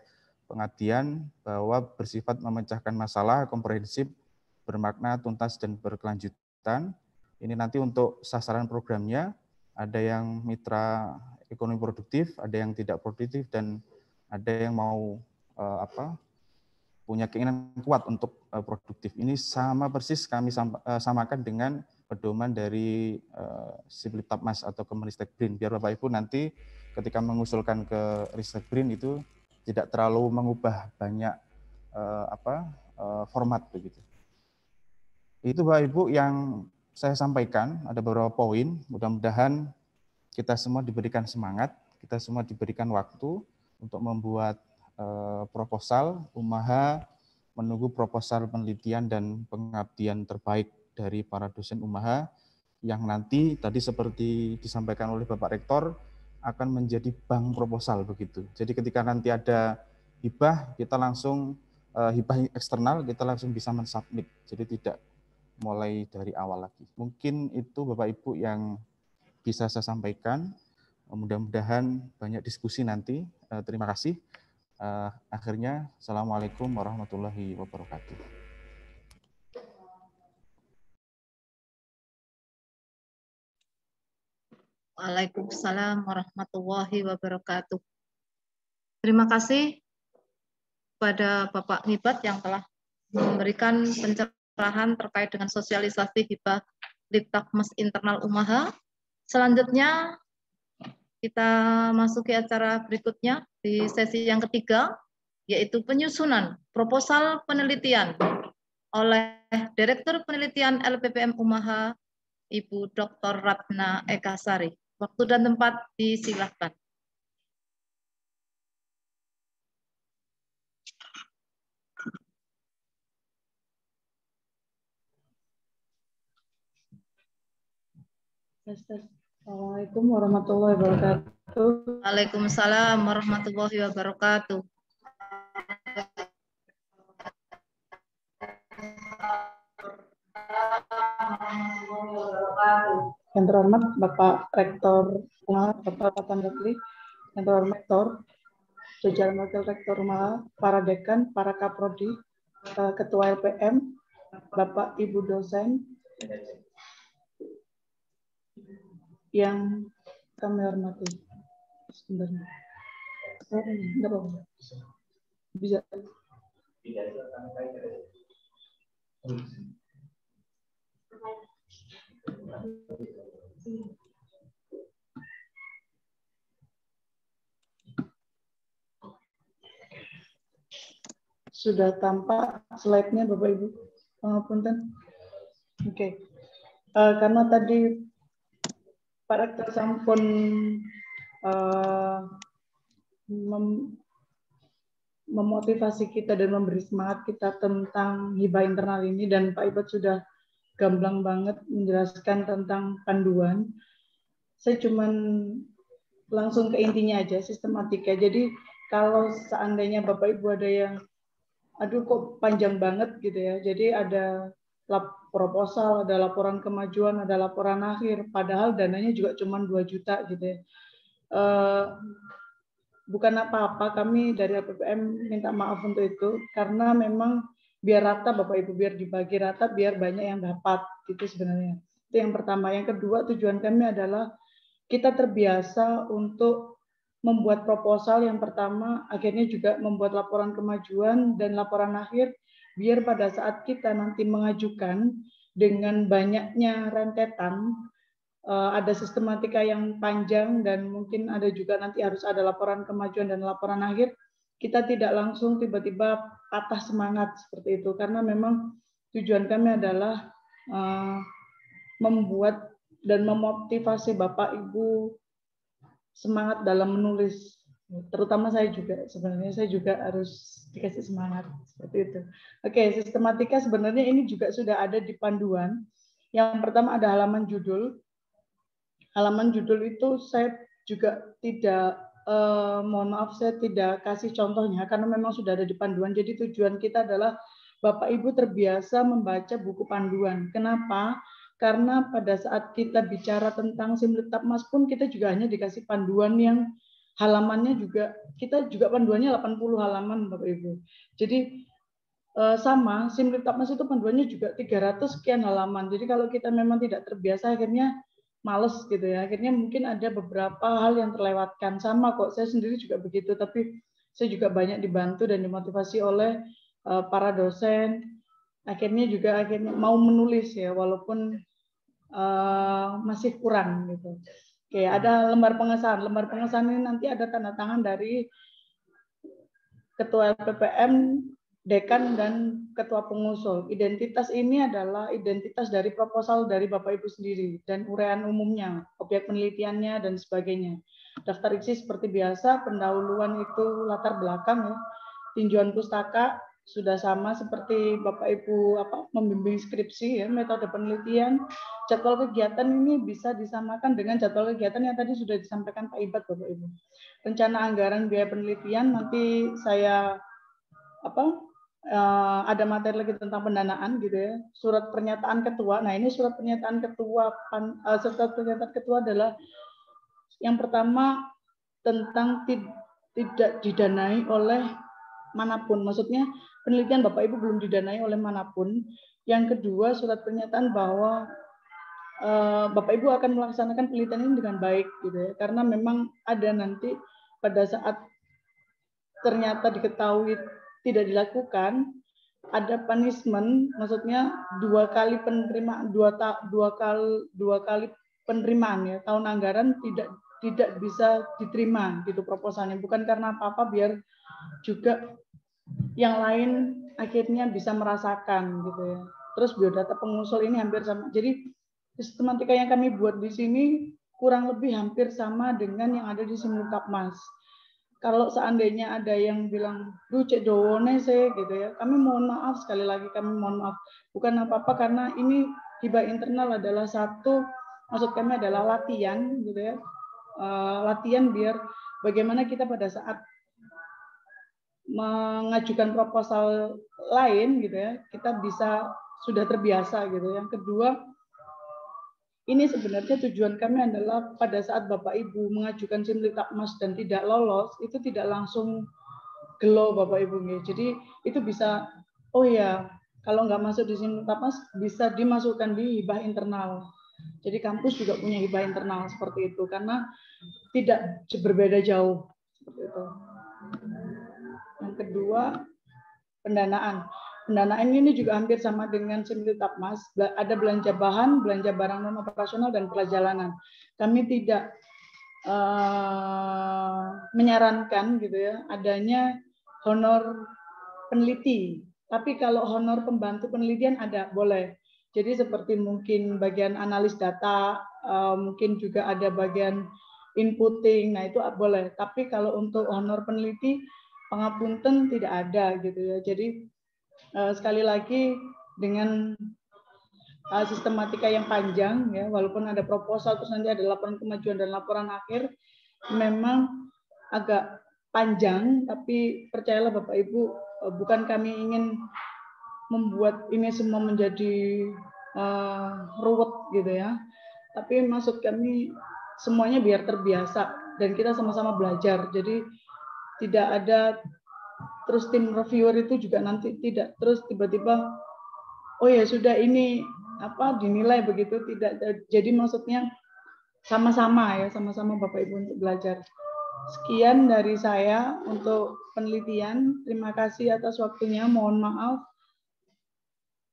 pengabdian bahwa bersifat memecahkan masalah, komprehensif, bermakna, tuntas, dan berkelanjutan. Ini nanti untuk sasaran programnya, ada yang mitra ekonomi produktif, ada yang tidak produktif, dan ada yang mau punya keinginan kuat untuk produktif. Ini sama persis kami samakan dengan pedoman dari Siplitapmas atau Kemenristek-Brin. Biar Bapak Ibu nanti ketika mengusulkan ke Ristek-Brin itu tidak terlalu mengubah banyak format begitu. Itu Bapak Ibu yang saya sampaikan, ada beberapa poin. Mudah-mudahan kita semua diberikan semangat, kita semua diberikan waktu untuk membuat proposal. UMAHA menunggu proposal penelitian dan pengabdian terbaik dari para dosen UMAHA yang nanti tadi seperti disampaikan oleh Bapak Rektor akan menjadi bank proposal begitu. Jadi ketika nanti ada hibah, kita langsung hibah eksternal, kita langsung bisa mensubmit. Jadi tidak mulai dari awal lagi. Mungkin itu Bapak Ibu yang bisa saya sampaikan. Mudah-mudahan banyak diskusi nanti. Terima kasih. Akhirnya, Assalamualaikum warahmatullahi wabarakatuh. Waalaikumsalam warahmatullahi wabarakatuh. Terima kasih kepada Bapak Ngibat yang telah memberikan pencerahan terkait dengan sosialisasi hibah Litapmas internal UMAHA. Selanjutnya kita masuki acara berikutnya di sesi yang ketiga, yaitu penyusunan proposal penelitian oleh Direktur Penelitian LPPM UMAHA, Ibu Dr. Ratna Ekasari. Waktu dan tempat disilahkan. Assalamualaikum warahmatullahi wabarakatuh. Waalaikumsalam warahmatullahi wabarakatuh. Yang terhormat Bapak Rektor UMAHA, Bapak Patandakli, yang terhormat Rektor, jajaran Wakil Rektor UMAHA, para dekan, para kaprodi, Ketua LPM, Bapak Ibu dosen, yang kami hormati. Sebenarnya. Bisa. Sudah tampak slide-nya Bapak Ibu. Punten. Oke. Karena tadi Pak Rektor sampun memotivasi kita dan memberi semangat kita tentang hibah internal ini, dan Pak Ibad sudah gamblang banget menjelaskan tentang panduan. Saya cuman langsung ke intinya aja, sistematika. Jadi kalau seandainya Bapak Ibu ada yang, aduh kok panjang banget gitu ya, jadi ada proposal, ada laporan kemajuan, ada laporan akhir, padahal dananya juga cuma 2 juta gitu ya. Bukan apa-apa, kami dari LPPM minta maaf untuk itu, karena memang biar rata Bapak Ibu, biar dibagi rata, biar banyak yang dapat, gitu sebenarnya. Itu yang pertama. Yang kedua, tujuan kami adalah kita terbiasa untuk membuat proposal yang pertama, akhirnya juga membuat laporan kemajuan dan laporan akhir, biar pada saat kita nanti mengajukan dengan banyaknya rentetan, ada sistematika yang panjang dan mungkin ada juga nanti harus ada laporan kemajuan dan laporan akhir, kita tidak langsung tiba-tiba patah semangat seperti itu, karena memang tujuan kami adalah membuat dan memotivasi Bapak Ibu semangat dalam menulis, terutama saya juga, sebenarnya saya juga harus dikasih semangat seperti itu. Oke, sistematika sebenarnya ini juga sudah ada di panduan. Yang pertama ada halaman judul. Halaman judul itu saya juga tidak, mohon maaf saya tidak kasih contohnya karena memang sudah ada di panduan. Jadi tujuan kita adalah Bapak Ibu terbiasa membaca buku panduan. Kenapa? Karena pada saat kita bicara tentang Simlitapmas pun kita juga hanya dikasih panduan yang halamannya juga, kita juga panduannya 80 halaman Bapak Ibu. Jadi sama, Simlitapmas itu panduannya juga 300 sekian halaman. Jadi kalau kita memang tidak terbiasa akhirnya males gitu ya. Akhirnya mungkin ada beberapa hal yang terlewatkan. Sama kok, saya sendiri juga begitu, tapi saya juga banyak dibantu dan dimotivasi oleh para dosen. Akhirnya mau menulis ya, walaupun masih kurang gitu. Oke, ada lembar pengesahan. Lembar pengesahan ini nanti ada tanda tangan dari Ketua LPPM, Dekan, dan Ketua Pengusul. Identitas ini adalah identitas dari proposal dari Bapak Ibu sendiri dan uraian umumnya, objek penelitiannya, dan sebagainya. Daftar isi seperti biasa, pendahuluan itu latar belakang ya. Tinjauan pustaka sudah sama seperti Bapak Ibu membimbing skripsi ya, metode penelitian. Jadwal kegiatan ini bisa disamakan dengan jadwal kegiatan yang tadi sudah disampaikan Pak Ibad, Bapak Ibu. Rencana anggaran biaya penelitian nanti saya ada materi lagi tentang pendanaan gitu ya. Surat pernyataan ketua. Nah, ini surat pernyataan ketua adalah yang pertama tentang tidak didanai oleh manapun. Maksudnya penelitian Bapak Ibu belum didanai oleh manapun. Yang kedua, surat pernyataan bahwa Bapak Ibu akan melaksanakan penelitian ini dengan baik gitu ya. Karena memang ada nanti pada saat ternyata diketahui tidak dilakukan, ada punishment, maksudnya 2 kali penerimaan, dua kali penerimaan ya. Tahun anggaran tidak bisa diterima gitu proposalnya. Bukan karena apa-apa, biar juga yang lain akhirnya bisa merasakan gitu ya. Terus biodata pengusul ini hampir sama. Jadi sistematika yang kami buat di sini kurang lebih hampir sama dengan yang ada di Simlitapmas. Kalau seandainya ada yang bilang, duh cek dowone sih gitu ya, kami mohon maaf, sekali lagi kami mohon maaf. Bukan apa-apa, karena ini hibah internal adalah satu, maksud kami adalah latihan gitu ya. Latihan biar bagaimana kita pada saat mengajukan proposal lain gitu ya, kita bisa sudah terbiasa gitu. Yang kedua, ini sebenarnya tujuan kami adalah pada saat Bapak Ibu mengajukan Simlitapmas dan tidak lolos, itu tidak langsung gelo Bapak Ibu. Jadi itu bisa, oh ya, kalau nggak masuk di Simlitapmas bisa dimasukkan di hibah internal. Jadi kampus juga punya hibah internal seperti itu, karena tidak berbeda jauh seperti itu. Yang kedua, pendanaan. Pendanaan ini juga hampir sama dengan Simlitapmas. Ada belanja bahan, belanja barang non operasional, dan perjalanan. Kami tidak menyarankan gitu ya adanya honor peneliti. Tapi kalau honor pembantu penelitian ada, boleh. Jadi seperti mungkin bagian analis data, mungkin juga ada bagian inputting, nah itu boleh. Tapi kalau untuk honor peneliti, pangapunten tidak ada gitu ya. Jadi sekali lagi dengan sistematika yang panjang ya, walaupun ada proposal terus nanti ada laporan kemajuan dan laporan akhir, memang agak panjang, tapi percayalah Bapak Ibu, bukan kami ingin membuat ini semua menjadi ruwet gitu ya, tapi maksud kami semuanya biar terbiasa dan kita sama-sama belajar. Jadi tidak ada terus tim reviewer itu juga nanti tidak terus tiba-tiba oh ya sudah ini dinilai begitu, tidak. Jadi maksudnya sama-sama ya, sama-sama Bapak Ibu untuk belajar. Sekian dari saya untuk penelitian. Terima kasih atas waktunya. Mohon maaf.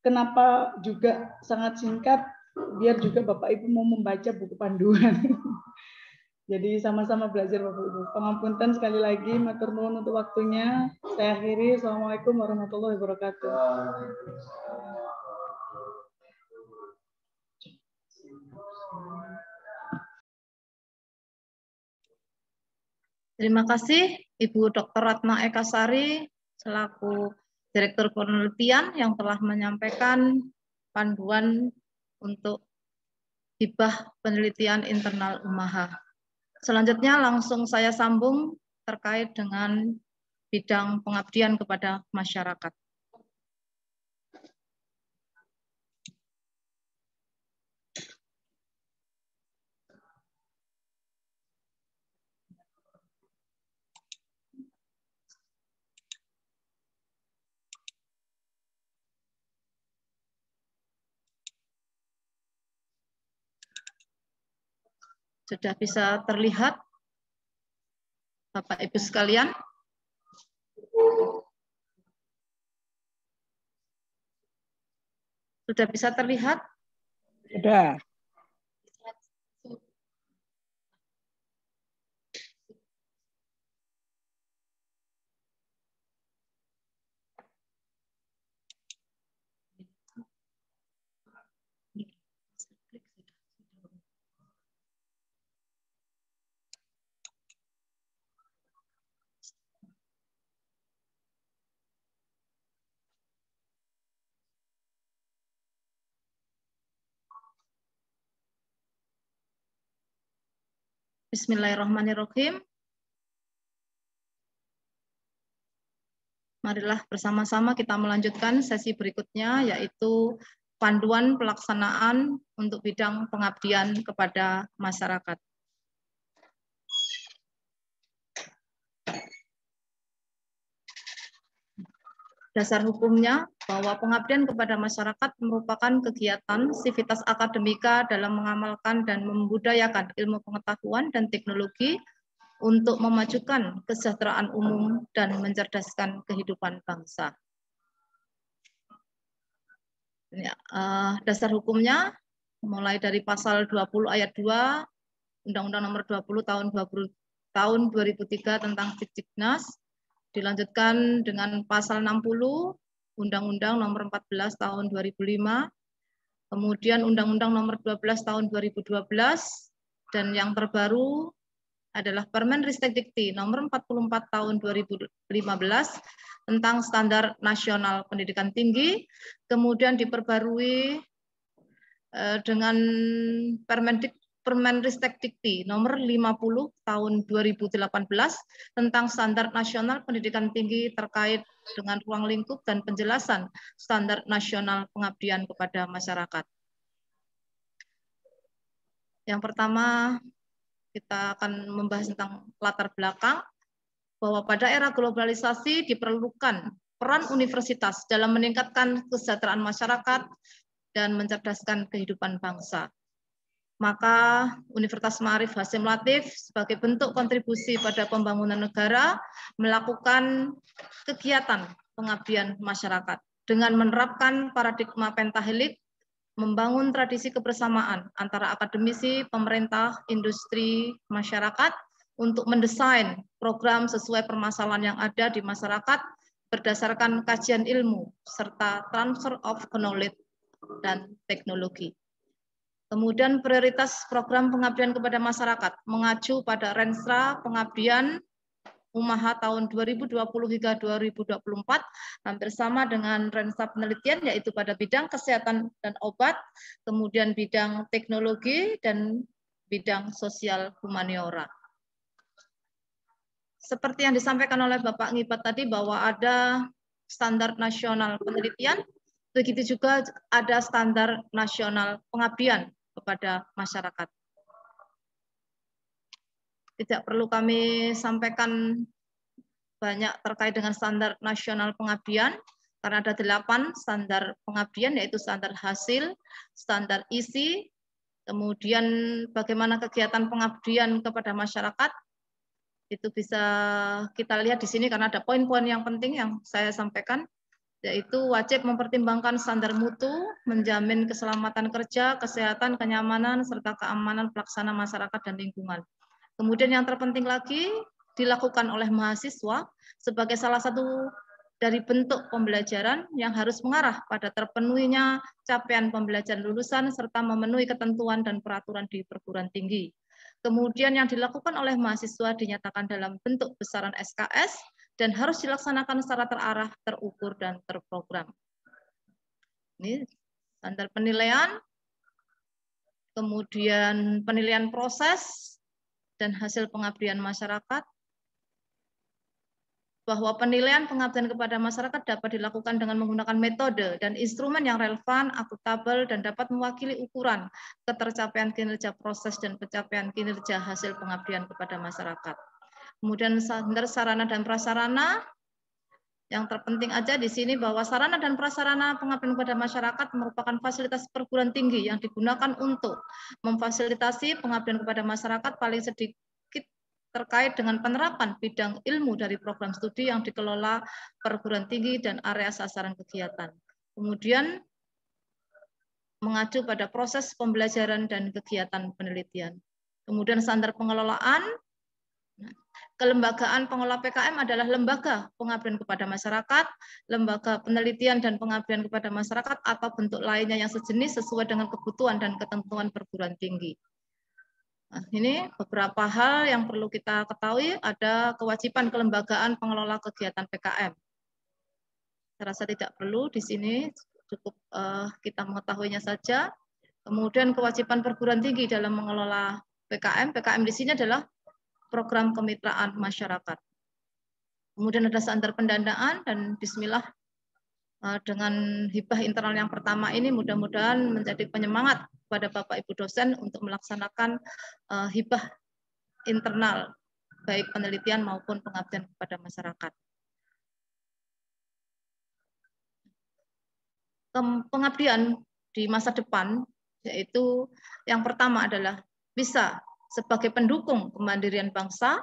Kenapa juga sangat singkat? Biar juga Bapak Ibu mau membaca buku panduan. Jadi sama-sama belajar Bapak Ibu. Pangapunten sekali lagi, matur nuwun untuk waktunya. Saya akhiri. Assalamualaikum warahmatullahi wabarakatuh. Terima kasih Ibu Dr. Ratna Eka Sari selaku Direktur Penelitian yang telah menyampaikan panduan untuk hibah penelitian internal UMAHA. Selanjutnya langsung saya sambung terkait dengan bidang pengabdian kepada masyarakat. Sudah bisa terlihat, Bapak Ibu sekalian? Sudah bisa terlihat? Sudah. Bismillahirrahmanirrahim. Marilah bersama-sama kita melanjutkan sesi berikutnya, yaitu panduan pelaksanaan untuk bidang pengabdian kepada masyarakat. Dasar hukumnya bahwa pengabdian kepada masyarakat merupakan kegiatan sivitas akademika dalam mengamalkan dan membudayakan ilmu pengetahuan dan teknologi untuk memajukan kesejahteraan umum dan mencerdaskan kehidupan bangsa. Dasar hukumnya mulai dari pasal 20 ayat 2 Undang-Undang nomor 20 tahun 2003 tentang Sidiknas, dilanjutkan dengan pasal 60 Undang-Undang nomor 14 tahun 2005, kemudian Undang-Undang nomor 12 tahun 2012, dan yang terbaru adalah Permen-Ristek Dikti nomor 44 tahun 2015 tentang Standar Nasional Pendidikan Tinggi, kemudian diperbarui dengan Permen-Ristek Dikti nomor 50 tahun 2018 tentang Standar Nasional Pendidikan Tinggi terkait dengan ruang lingkup dan penjelasan Standar Nasional Pengabdian kepada Masyarakat. Yang pertama, kita akan membahas tentang latar belakang, bahwa pada era globalisasi diperlukan peran universitas dalam meningkatkan kesejahteraan masyarakat dan mencerdaskan kehidupan bangsa. Maka Universitas Ma'arif Hasyim Latif sebagai bentuk kontribusi pada pembangunan negara melakukan kegiatan pengabdian masyarakat dengan menerapkan paradigma pentahelik, membangun tradisi kebersamaan antara akademisi, pemerintah, industri, masyarakat untuk mendesain program sesuai permasalahan yang ada di masyarakat berdasarkan kajian ilmu serta transfer of knowledge dan teknologi. Kemudian prioritas program pengabdian kepada masyarakat mengacu pada Renstra Pengabdian Umaha tahun 2020 hingga 2024, hampir sama dengan Renstra penelitian, yaitu pada bidang kesehatan dan obat, kemudian bidang teknologi, dan bidang sosial humaniora. Seperti yang disampaikan oleh Bapak Ngibat tadi bahwa ada standar nasional penelitian, begitu juga ada standar nasional pengabdian kepada masyarakat. Tidak perlu kami sampaikan banyak terkait dengan standar nasional pengabdian, karena ada 8 standar pengabdian, yaitu standar hasil, standar isi, kemudian bagaimana kegiatan pengabdian kepada masyarakat. Itu bisa kita lihat di sini karena ada poin-poin yang penting yang saya sampaikan, yaitu wajib mempertimbangkan standar mutu, menjamin keselamatan kerja, kesehatan, kenyamanan, serta keamanan pelaksana masyarakat dan lingkungan. Kemudian yang terpenting lagi, dilakukan oleh mahasiswa sebagai salah satu dari bentuk pembelajaran yang harus mengarah pada terpenuhinya capaian pembelajaran lulusan serta memenuhi ketentuan dan peraturan di perguruan tinggi. Kemudian yang dilakukan oleh mahasiswa dinyatakan dalam bentuk besaran SKS dan harus dilaksanakan secara terarah, terukur, dan terprogram. Ini standar penilaian, kemudian penilaian proses dan hasil pengabdian masyarakat, bahwa penilaian pengabdian kepada masyarakat dapat dilakukan dengan menggunakan metode dan instrumen yang relevan, akuntabel, dan dapat mewakili ukuran ketercapaian kinerja proses dan pencapaian kinerja hasil pengabdian kepada masyarakat. Kemudian standar sarana dan prasarana, yang terpenting aja di sini bahwa sarana dan prasarana pengabdian kepada masyarakat merupakan fasilitas perguruan tinggi yang digunakan untuk memfasilitasi pengabdian kepada masyarakat paling sedikit terkait dengan penerapan bidang ilmu dari program studi yang dikelola perguruan tinggi dan area sasaran kegiatan. Kemudian mengacu pada proses pembelajaran dan kegiatan penelitian. Kemudian standar pengelolaan, kelembagaan pengelola PKM adalah lembaga pengabdian kepada masyarakat, lembaga penelitian dan pengabdian kepada masyarakat, atau bentuk lainnya yang sejenis sesuai dengan kebutuhan dan ketentuan perguruan tinggi. Nah, ini beberapa hal yang perlu kita ketahui. Ada kewajiban kelembagaan pengelola kegiatan PKM. Saya rasa tidak perlu di sini, cukup kita mengetahuinya saja. Kemudian kewajiban perguruan tinggi dalam mengelola PKM. PKM di sini adalah program kemitraan masyarakat. Kemudian ada standar pendanaan, dan bismillah dengan hibah internal yang pertama ini mudah-mudahan menjadi penyemangat pada Bapak Ibu dosen untuk melaksanakan hibah internal baik penelitian maupun pengabdian kepada masyarakat. Pengabdian di masa depan, yaitu yang pertama adalah bisa sebagai pendukung kemandirian bangsa,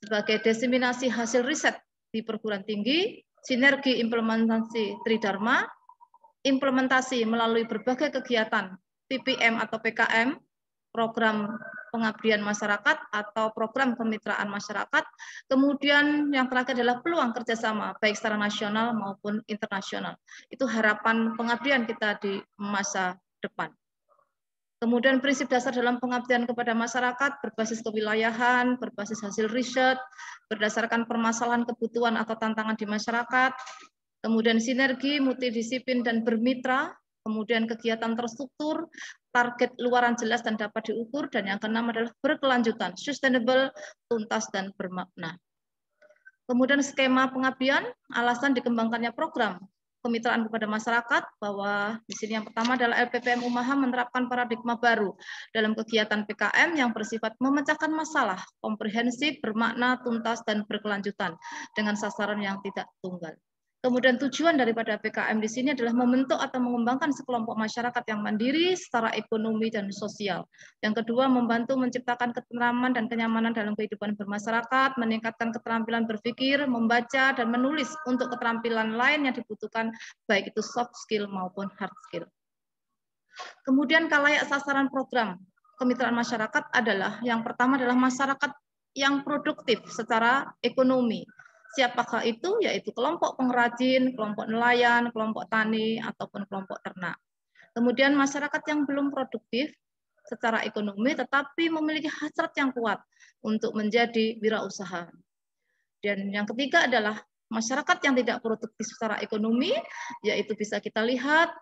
sebagai diseminasi hasil riset di perguruan tinggi, sinergi implementasi Tridharma, implementasi melalui berbagai kegiatan PPM atau PKM, program pengabdian masyarakat atau program kemitraan masyarakat. Kemudian yang terakhir adalah peluang kerjasama baik secara nasional maupun internasional. Itu harapan pengabdian kita di masa depan. Kemudian prinsip dasar dalam pengabdian kepada masyarakat berbasis kewilayahan, berbasis hasil riset, berdasarkan permasalahan kebutuhan atau tantangan di masyarakat, kemudian sinergi, multidisiplin, dan bermitra, kemudian kegiatan terstruktur, target luaran jelas dan dapat diukur, dan yang keenam adalah berkelanjutan, sustainable, tuntas, dan bermakna. Kemudian skema pengabdian, alasan dikembangkannya program kemitraan kepada masyarakat, bahwa di sini yang pertama adalah LPPM Umaha menerapkan paradigma baru dalam kegiatan PKM yang bersifat memecahkan masalah, komprehensif, bermakna, tuntas, dan berkelanjutan dengan sasaran yang tidak tunggal. Kemudian tujuan daripada PKM di sini adalah membentuk atau mengembangkan sekelompok masyarakat yang mandiri secara ekonomi dan sosial. Yang kedua, membantu menciptakan ketentraman dan kenyamanan dalam kehidupan bermasyarakat, meningkatkan keterampilan berpikir, membaca, dan menulis untuk keterampilan lain yang dibutuhkan, baik itu soft skill maupun hard skill. Kemudian khalayak sasaran program kemitraan masyarakat adalah yang pertama adalah masyarakat yang produktif secara ekonomi. Siapakah itu? Yaitu kelompok pengrajin, kelompok nelayan, kelompok tani, ataupun kelompok ternak. Kemudian masyarakat yang belum produktif secara ekonomi tetapi memiliki hasrat yang kuat untuk menjadi wirausaha. Dan yang ketiga adalah masyarakat yang tidak produktif secara ekonomi, yaitu bisa kita lihat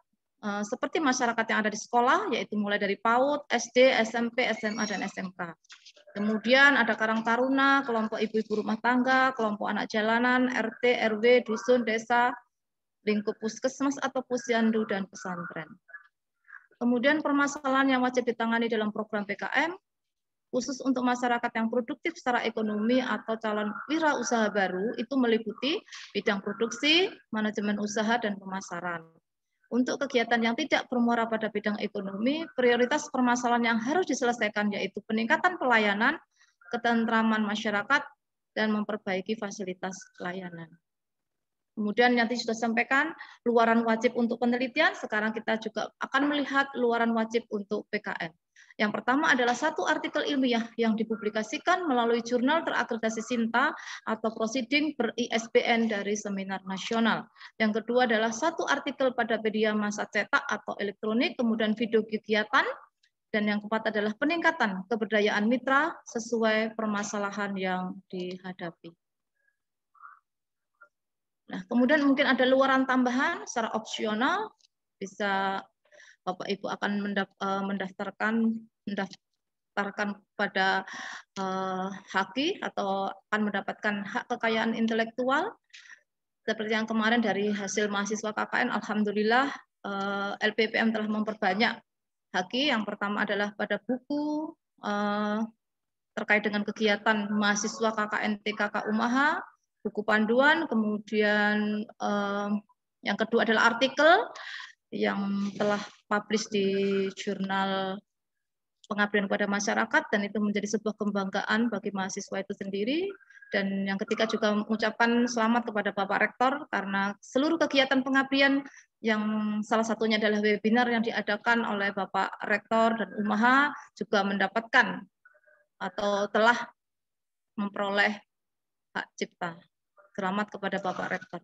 seperti masyarakat yang ada di sekolah, yaitu mulai dari PAUD, SD, SMP, SMA, dan SMK. Kemudian ada Karang Taruna, kelompok ibu-ibu rumah tangga, kelompok anak jalanan, RT, RW, dusun, desa, lingkup puskesmas atau posyandu, dan pesantren. Kemudian permasalahan yang wajib ditangani dalam program PKM, khusus untuk masyarakat yang produktif secara ekonomi atau calon wirausaha baru, itu meliputi bidang produksi, manajemen usaha, dan pemasaran. Untuk kegiatan yang tidak bermuara pada bidang ekonomi, prioritas permasalahan yang harus diselesaikan yaitu peningkatan pelayanan, ketentraman masyarakat, dan memperbaiki fasilitas pelayanan. Kemudian nanti sudah sampaikan luaran wajib untuk penelitian, sekarang kita juga akan melihat luaran wajib untuk PKM. Yang pertama adalah 1 artikel ilmiah yang dipublikasikan melalui jurnal terakreditasi SINTA atau proceeding ber-ISBN dari seminar nasional. Yang kedua adalah 1 artikel pada media massa cetak atau elektronik, kemudian video kegiatan, dan yang keempat adalah peningkatan keberdayaan mitra sesuai permasalahan yang dihadapi. Nah, kemudian mungkin ada luaran tambahan secara opsional, bisa Bapak Ibu akan mendaftarkan pada HAKI atau akan mendapatkan hak kekayaan intelektual. Seperti yang kemarin dari hasil mahasiswa KKN, alhamdulillah LPPM telah memperbanyak HAKI. Yang pertama adalah pada buku terkait dengan kegiatan mahasiswa KKN TKK Umaha, buku panduan, kemudian yang kedua adalah artikel yang telah publish di jurnal pengabdian kepada masyarakat, dan itu menjadi sebuah kebanggaan bagi mahasiswa itu sendiri. Dan yang ketiga juga mengucapkan selamat kepada Bapak Rektor karena seluruh kegiatan pengabdian yang salah satunya adalah webinar yang diadakan oleh Bapak Rektor dan Umaha juga mendapatkan atau telah memperoleh hak cipta. Selamat kepada Bapak Rektor.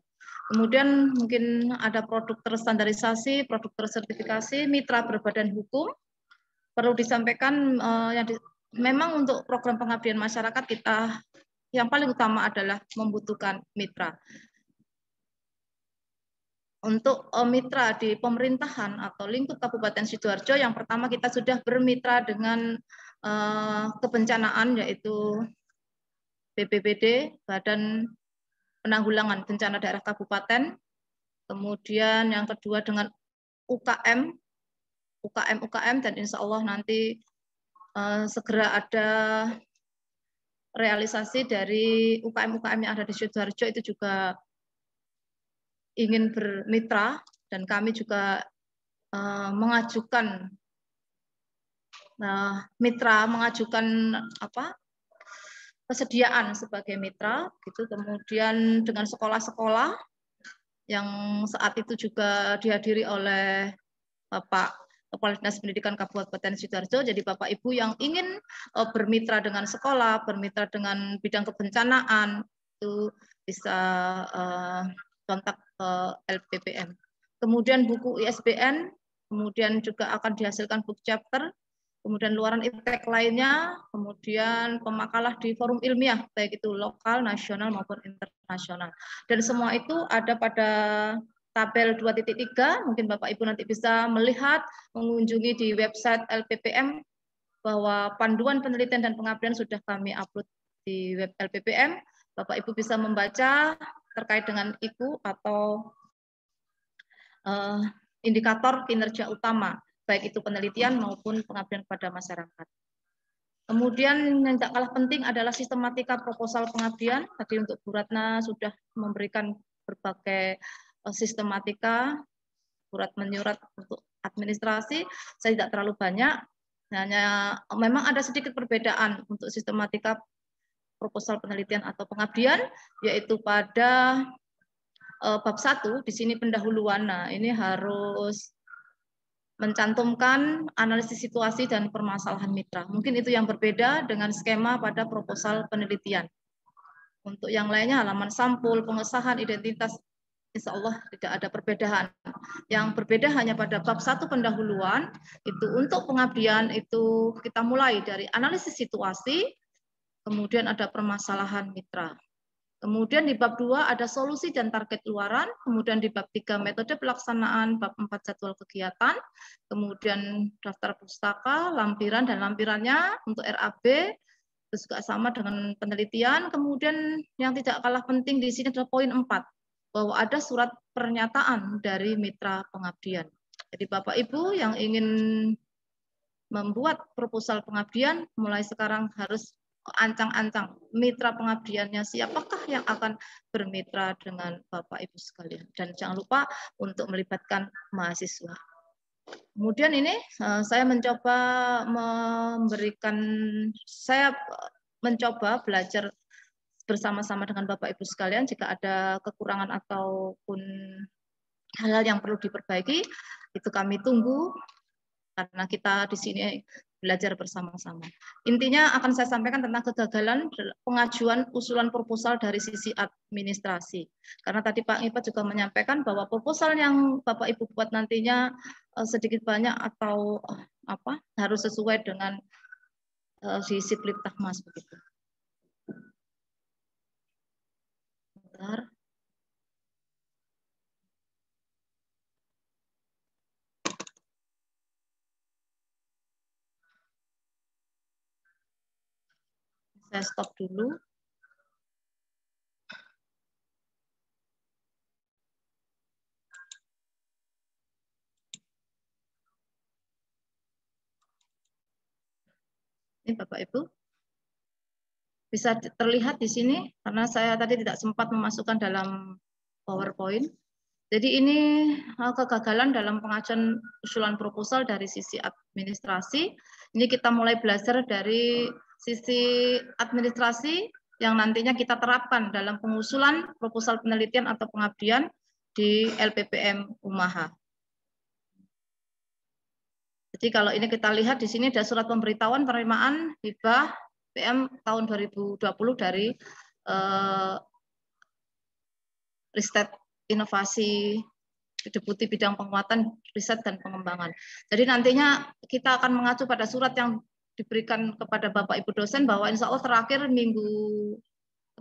Kemudian mungkin ada produk terstandarisasi, produk tersertifikasi, mitra berbadan hukum. Perlu disampaikan memang untuk program pengabdian masyarakat kita yang paling utama adalah membutuhkan mitra. Untuk mitra di pemerintahan atau lingkup Kabupaten Sidoarjo, yang pertama kita sudah bermitra dengan kebencanaan yaitu BPBD, Badan Penanggulangan Bencana Daerah Kabupaten, kemudian yang kedua dengan UKM, dan insya Allah nanti segera ada realisasi dari UKM yang ada di Sidoarjo itu juga ingin bermitra, dan kami juga mengajukan kesediaan sebagai mitra gitu. Kemudian dengan sekolah-sekolah yang saat itu juga dihadiri oleh Bapak Kepala Dinas Pendidikan Kabupaten Sidoarjo. Jadi Bapak Ibu yang ingin bermitra dengan sekolah, bermitra dengan bidang kebencanaan, itu bisa kontak ke LPPM. Kemudian buku ISBN, kemudian juga akan dihasilkan book chapter, kemudian luaran iptek lainnya, kemudian pemakalah di forum ilmiah, baik itu lokal, nasional, maupun internasional. Dan semua itu ada pada tabel 2.3, mungkin Bapak Ibu nanti bisa melihat, mengunjungi di website LPPM, bahwa panduan penelitian dan pengabdian sudah kami upload di web LPPM. Bapak Ibu bisa membaca terkait dengan IKU atau indikator kinerja utama, baik itu penelitian maupun pengabdian kepada masyarakat. Kemudian yang tak kalah penting adalah sistematika proposal pengabdian. Tadi untuk Bu Ratna sudah memberikan berbagai sistematika, surat menyurat untuk administrasi, saya tidak terlalu banyak. Hanya memang ada sedikit perbedaan untuk sistematika proposal penelitian atau pengabdian, yaitu pada bab 1 di sini pendahuluan. Nah, ini harus mencantumkan analisis situasi dan permasalahan mitra. Mungkin itu yang berbeda dengan skema pada proposal penelitian. Untuk yang lainnya halaman sampul, pengesahan identitas insya Allah tidak ada perbedaan. Yang berbeda hanya pada bab 1 pendahuluan, itu untuk pengabdian itu kita mulai dari analisis situasi, kemudian ada permasalahan mitra. Kemudian di bab 2 ada solusi dan target luaran, kemudian di bab 3 metode pelaksanaan, bab 4 jadwal kegiatan, kemudian daftar pustaka, lampiran dan lampirannya untuk RAB, itu juga sama dengan penelitian. Kemudian yang tidak kalah penting di sini adalah poin 4, bahwa ada surat pernyataan dari mitra pengabdian. Jadi Bapak Ibu yang ingin membuat proposal pengabdian, mulai sekarang harus ancang-ancang mitra pengabdiannya siapakah yang akan bermitra dengan Bapak Ibu sekalian, dan jangan lupa untuk melibatkan mahasiswa. Kemudian ini saya mencoba belajar bersama-sama dengan Bapak Ibu sekalian. Jika ada kekurangan ataupun hal-hal yang perlu diperbaiki, itu kami tunggu karena kita di sini belajar bersama-sama. Intinya akan saya sampaikan tentang kegagalan pengajuan usulan proposal dari sisi administrasi. Karena tadi Pak Ngipat juga menyampaikan bahwa proposal yang Bapak Ibu buat nantinya sedikit banyak atau harus sesuai dengan di Siplitahmas begitu. Bentar. Saya stop dulu. Ini Bapak Ibu. Bisa terlihat di sini karena saya tadi tidak sempat memasukkan dalam PowerPoint. Jadi ini kegagalan dalam pengajuan usulan proposal dari sisi administrasi. Ini kita mulai belajar dari sisi administrasi yang nantinya kita terapkan dalam pengusulan proposal penelitian atau pengabdian di LPPM Umaha. Jadi kalau ini kita lihat di sini ada surat pemberitahuan penerimaan hibah PM tahun 2020 dari Ristek Inovasi Deputi Bidang Penguatan Riset dan Pengembangan. Jadi nantinya kita akan mengacu pada surat yang diberikan kepada Bapak Ibu dosen bahwa insya Allah terakhir minggu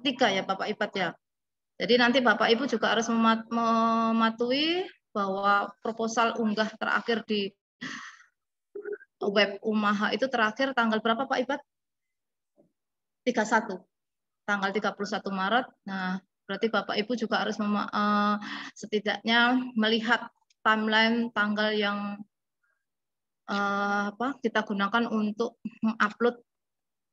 ketiga ya Bapak Ipat ya. Jadi nanti Bapak Ibu juga harus mematuhi bahwa proposal unggah terakhir di web Umaha itu terakhir tanggal berapa Pak Ipat? 31. Tanggal 31 Maret. Nah, berarti Bapak Ibu juga harus setidaknya melihat timeline tanggal yang kita gunakan untuk mengupload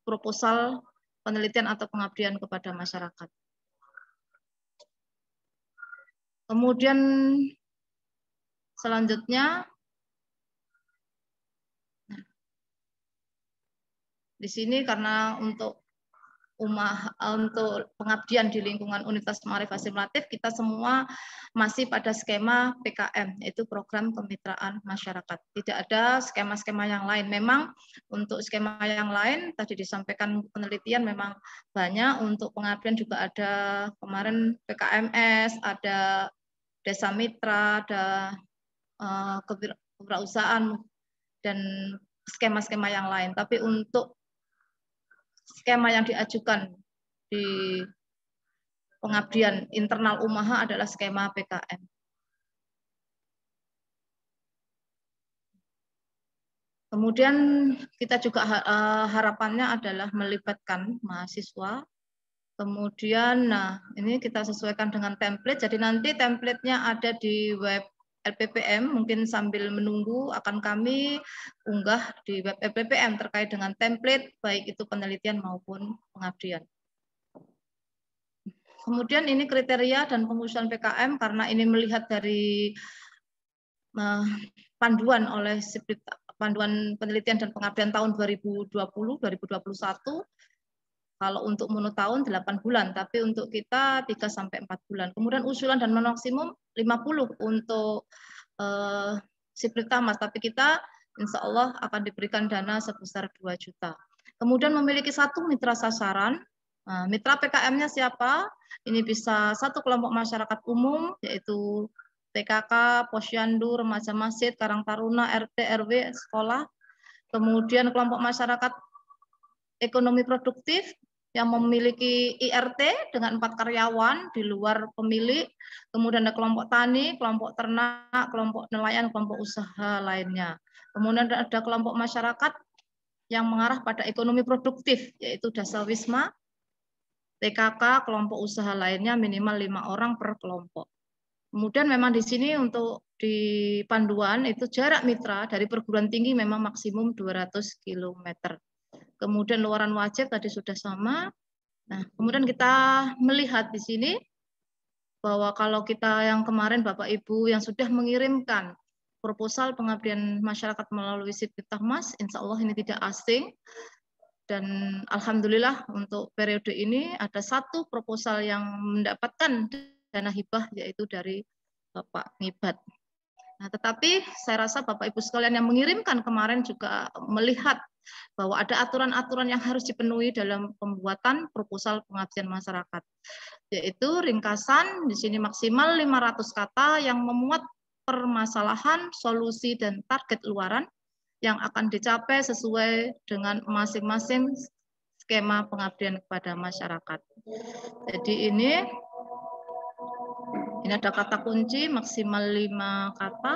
proposal penelitian atau pengabdian kepada masyarakat. Kemudian selanjutnya di sini karena untuk pengabdian di lingkungan Universitas Ma'arif Assimilatif, kita semua masih pada skema PKM, yaitu program kemitraan masyarakat. Tidak ada skema-skema yang lain. Memang untuk skema yang lain, tadi disampaikan penelitian memang banyak, untuk pengabdian juga ada kemarin PKMS, ada Desa Mitra, ada kewirausahaan, dan skema-skema yang lain. Tapi untuk skema yang diajukan di pengabdian internal Umaha adalah skema PKM. Kemudian kita juga harapannya adalah melibatkan mahasiswa. Kemudian, ini kita sesuaikan dengan template. Jadi nanti template-nya ada di web LPPM, mungkin sambil menunggu akan kami unggah di web LPPM terkait dengan template, baik itu penelitian maupun pengabdian. Kemudian ini kriteria dan pengusulan PKM, karena ini melihat dari panduan oleh panduan penelitian dan pengabdian tahun 2020-2021, kalau untuk monotahun 8 bulan, tapi untuk kita 3-4 bulan. Kemudian usulan dan maksimum 50 untuk Siplitahmas, tapi kita insya Allah akan diberikan dana sebesar 2 juta. Kemudian memiliki 1 mitra sasaran, Nah, mitra PKM-nya siapa? Ini bisa satu kelompok masyarakat umum, yaitu TKK, Posyandu, Remaja Masjid, Karang Taruna, RT, RW, sekolah. Kemudian kelompok masyarakat ekonomi produktif yang memiliki IRT dengan 4 karyawan di luar pemilik. Kemudian ada kelompok tani, kelompok ternak, kelompok nelayan, kelompok usaha lainnya. Kemudian ada kelompok masyarakat yang mengarah pada ekonomi produktif, yaitu Dasawisma, TKK, kelompok usaha lainnya minimal 5 orang per kelompok. Kemudian memang di sini untuk di panduan itu jarak mitra dari perguruan tinggi memang maksimum 200 km. Kemudian luaran wajib tadi sudah sama. Nah, kemudian kita melihat di sini bahwa kalau kita yang kemarin Bapak Ibu yang sudah mengirimkan proposal pengabdian masyarakat melalui Siptahmas, insya Allah ini tidak asing. Dan alhamdulillah untuk periode ini ada satu proposal yang mendapatkan dana hibah yaitu dari Bapak Ngibat. Nah, tetapi saya rasa Bapak Ibu sekalian yang mengirimkan kemarin juga melihat bahwa ada aturan-aturan yang harus dipenuhi dalam pembuatan proposal pengabdian masyarakat. Yaitu ringkasan di sini maksimal 500 kata yang memuat permasalahan, solusi dan target luaran yang akan dicapai sesuai dengan masing-masing skema pengabdian kepada masyarakat. Jadi ini ada kata kunci maksimal 5 kata.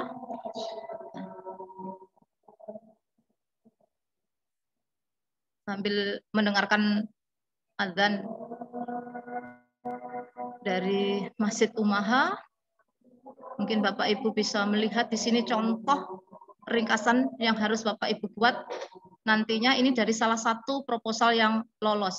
Sambil mendengarkan azan dari Masjid Umaha, mungkin Bapak Ibu bisa melihat di sini contoh ringkasan yang harus Bapak Ibu buat nantinya ini dari salah satu proposal yang lolos.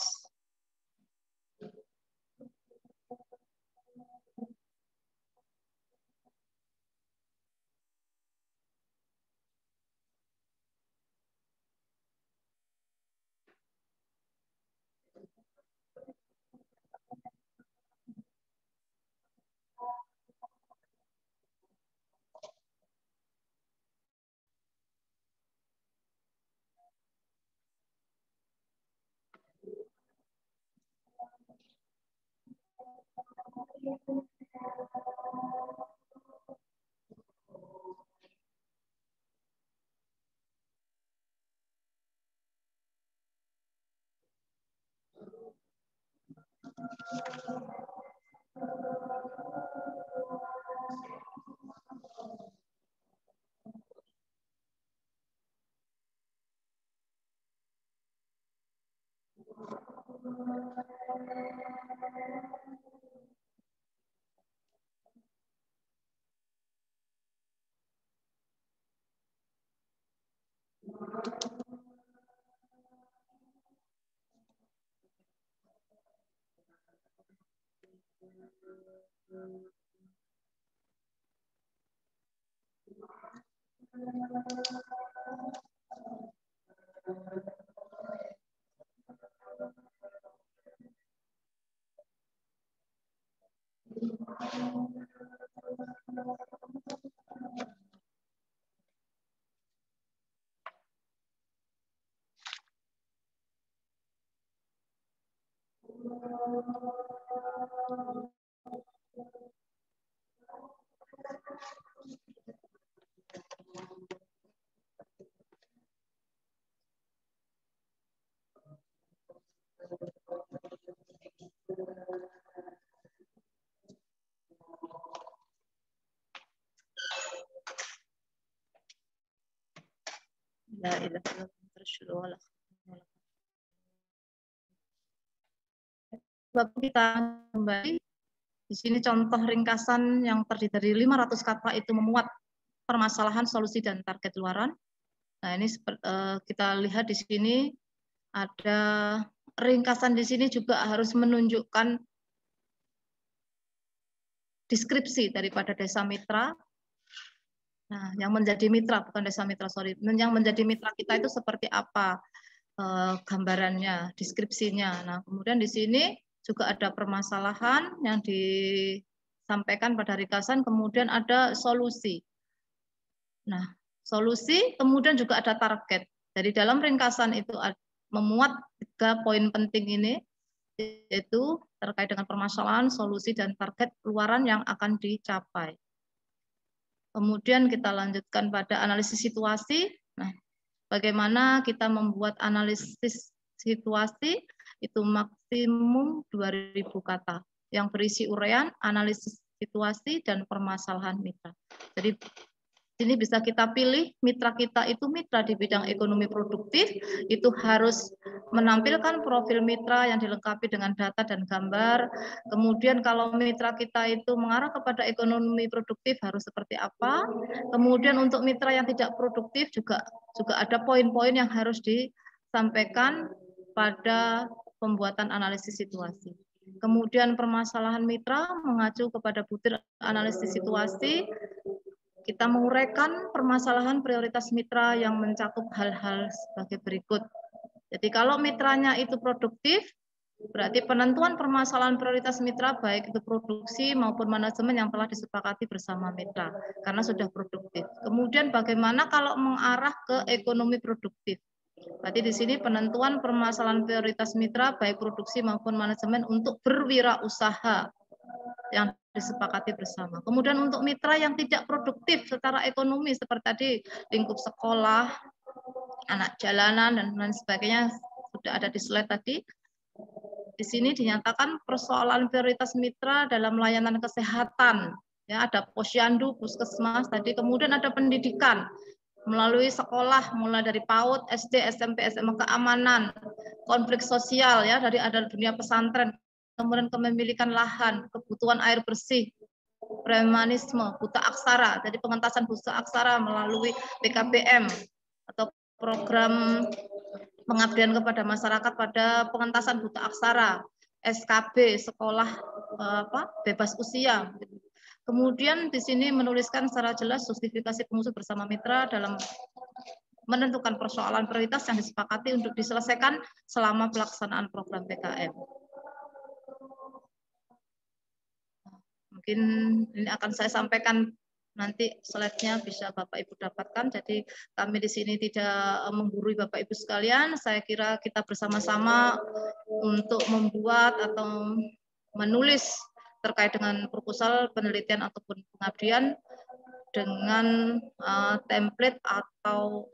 La ilaha illallah. Bapak kita kembali. Di sini contoh ringkasan yang terdiri dari 500 kata itu memuat permasalahan, solusi dan target luaran. Nah, ini kita lihat di sini ada ringkasan di sini juga harus menunjukkan deskripsi daripada desa mitra. Nah, yang menjadi mitra bukan desa mitra, sorry. Yang menjadi mitra kita itu seperti apa gambarannya, deskripsinya. Nah, kemudian di sini juga ada permasalahan yang disampaikan pada ringkasan, kemudian ada solusi. Nah, solusi, kemudian juga ada target. Jadi dalam ringkasan itu memuat 3 poin penting ini. yaitu terkait dengan permasalahan, solusi, dan target keluaran yang akan dicapai. Kemudian kita lanjutkan pada analisis situasi. Nah, bagaimana kita membuat analisis situasi itu maksimum 2000 kata yang berisi uraian, analisis situasi, dan permasalahan mitra. Jadi ini bisa kita pilih mitra kita itu mitra di bidang ekonomi produktif, itu harus menampilkan profil mitra yang dilengkapi dengan data dan gambar. Kemudian kalau mitra kita itu mengarah kepada ekonomi produktif harus seperti apa. Kemudian untuk mitra yang tidak produktif juga ada poin-poin yang harus disampaikan pada pembuatan analisis situasi. Kemudian permasalahan mitra mengacu kepada butir analisis situasi. Kita menguraikan permasalahan prioritas mitra yang mencakup hal-hal sebagai berikut. Jadi kalau mitranya itu produktif, berarti penentuan permasalahan prioritas mitra baik itu produksi maupun manajemen yang telah disepakati bersama mitra karena sudah produktif. Kemudian bagaimana kalau mengarah ke ekonomi produktif? Berarti di sini penentuan permasalahan prioritas mitra baik produksi maupun manajemen untuk berwirausaha yang disepakati bersama. Kemudian untuk mitra yang tidak produktif secara ekonomi seperti tadi lingkup sekolah, anak jalanan dan lain sebagainya sudah ada di slide tadi. Di sini dinyatakan persoalan prioritas mitra dalam layanan kesehatan. Ya, ada posyandu, puskesmas tadi, kemudian ada pendidikan melalui sekolah mulai dari PAUD, SD, SMP, SMA, keamanan, konflik sosial ya dari ada dunia pesantren, kemudian kepemilikan lahan, kebutuhan air bersih, premanisme, buta aksara, jadi pengentasan buta aksara melalui PKBM atau program pengabdian kepada masyarakat pada pengentasan buta aksara, SKB, sekolah bebas usia. Kemudian di sini menuliskan secara jelas justifikasi pengusut bersama mitra dalam menentukan persoalan prioritas yang disepakati untuk diselesaikan selama pelaksanaan program PKM. Mungkin ini akan saya sampaikan nanti slide-nya bisa Bapak Ibu dapatkan. Jadi kami di sini tidak menggurui Bapak Ibu sekalian. Saya kira kita bersama-sama untuk membuat atau menulis terkait dengan proposal penelitian ataupun pengabdian dengan template atau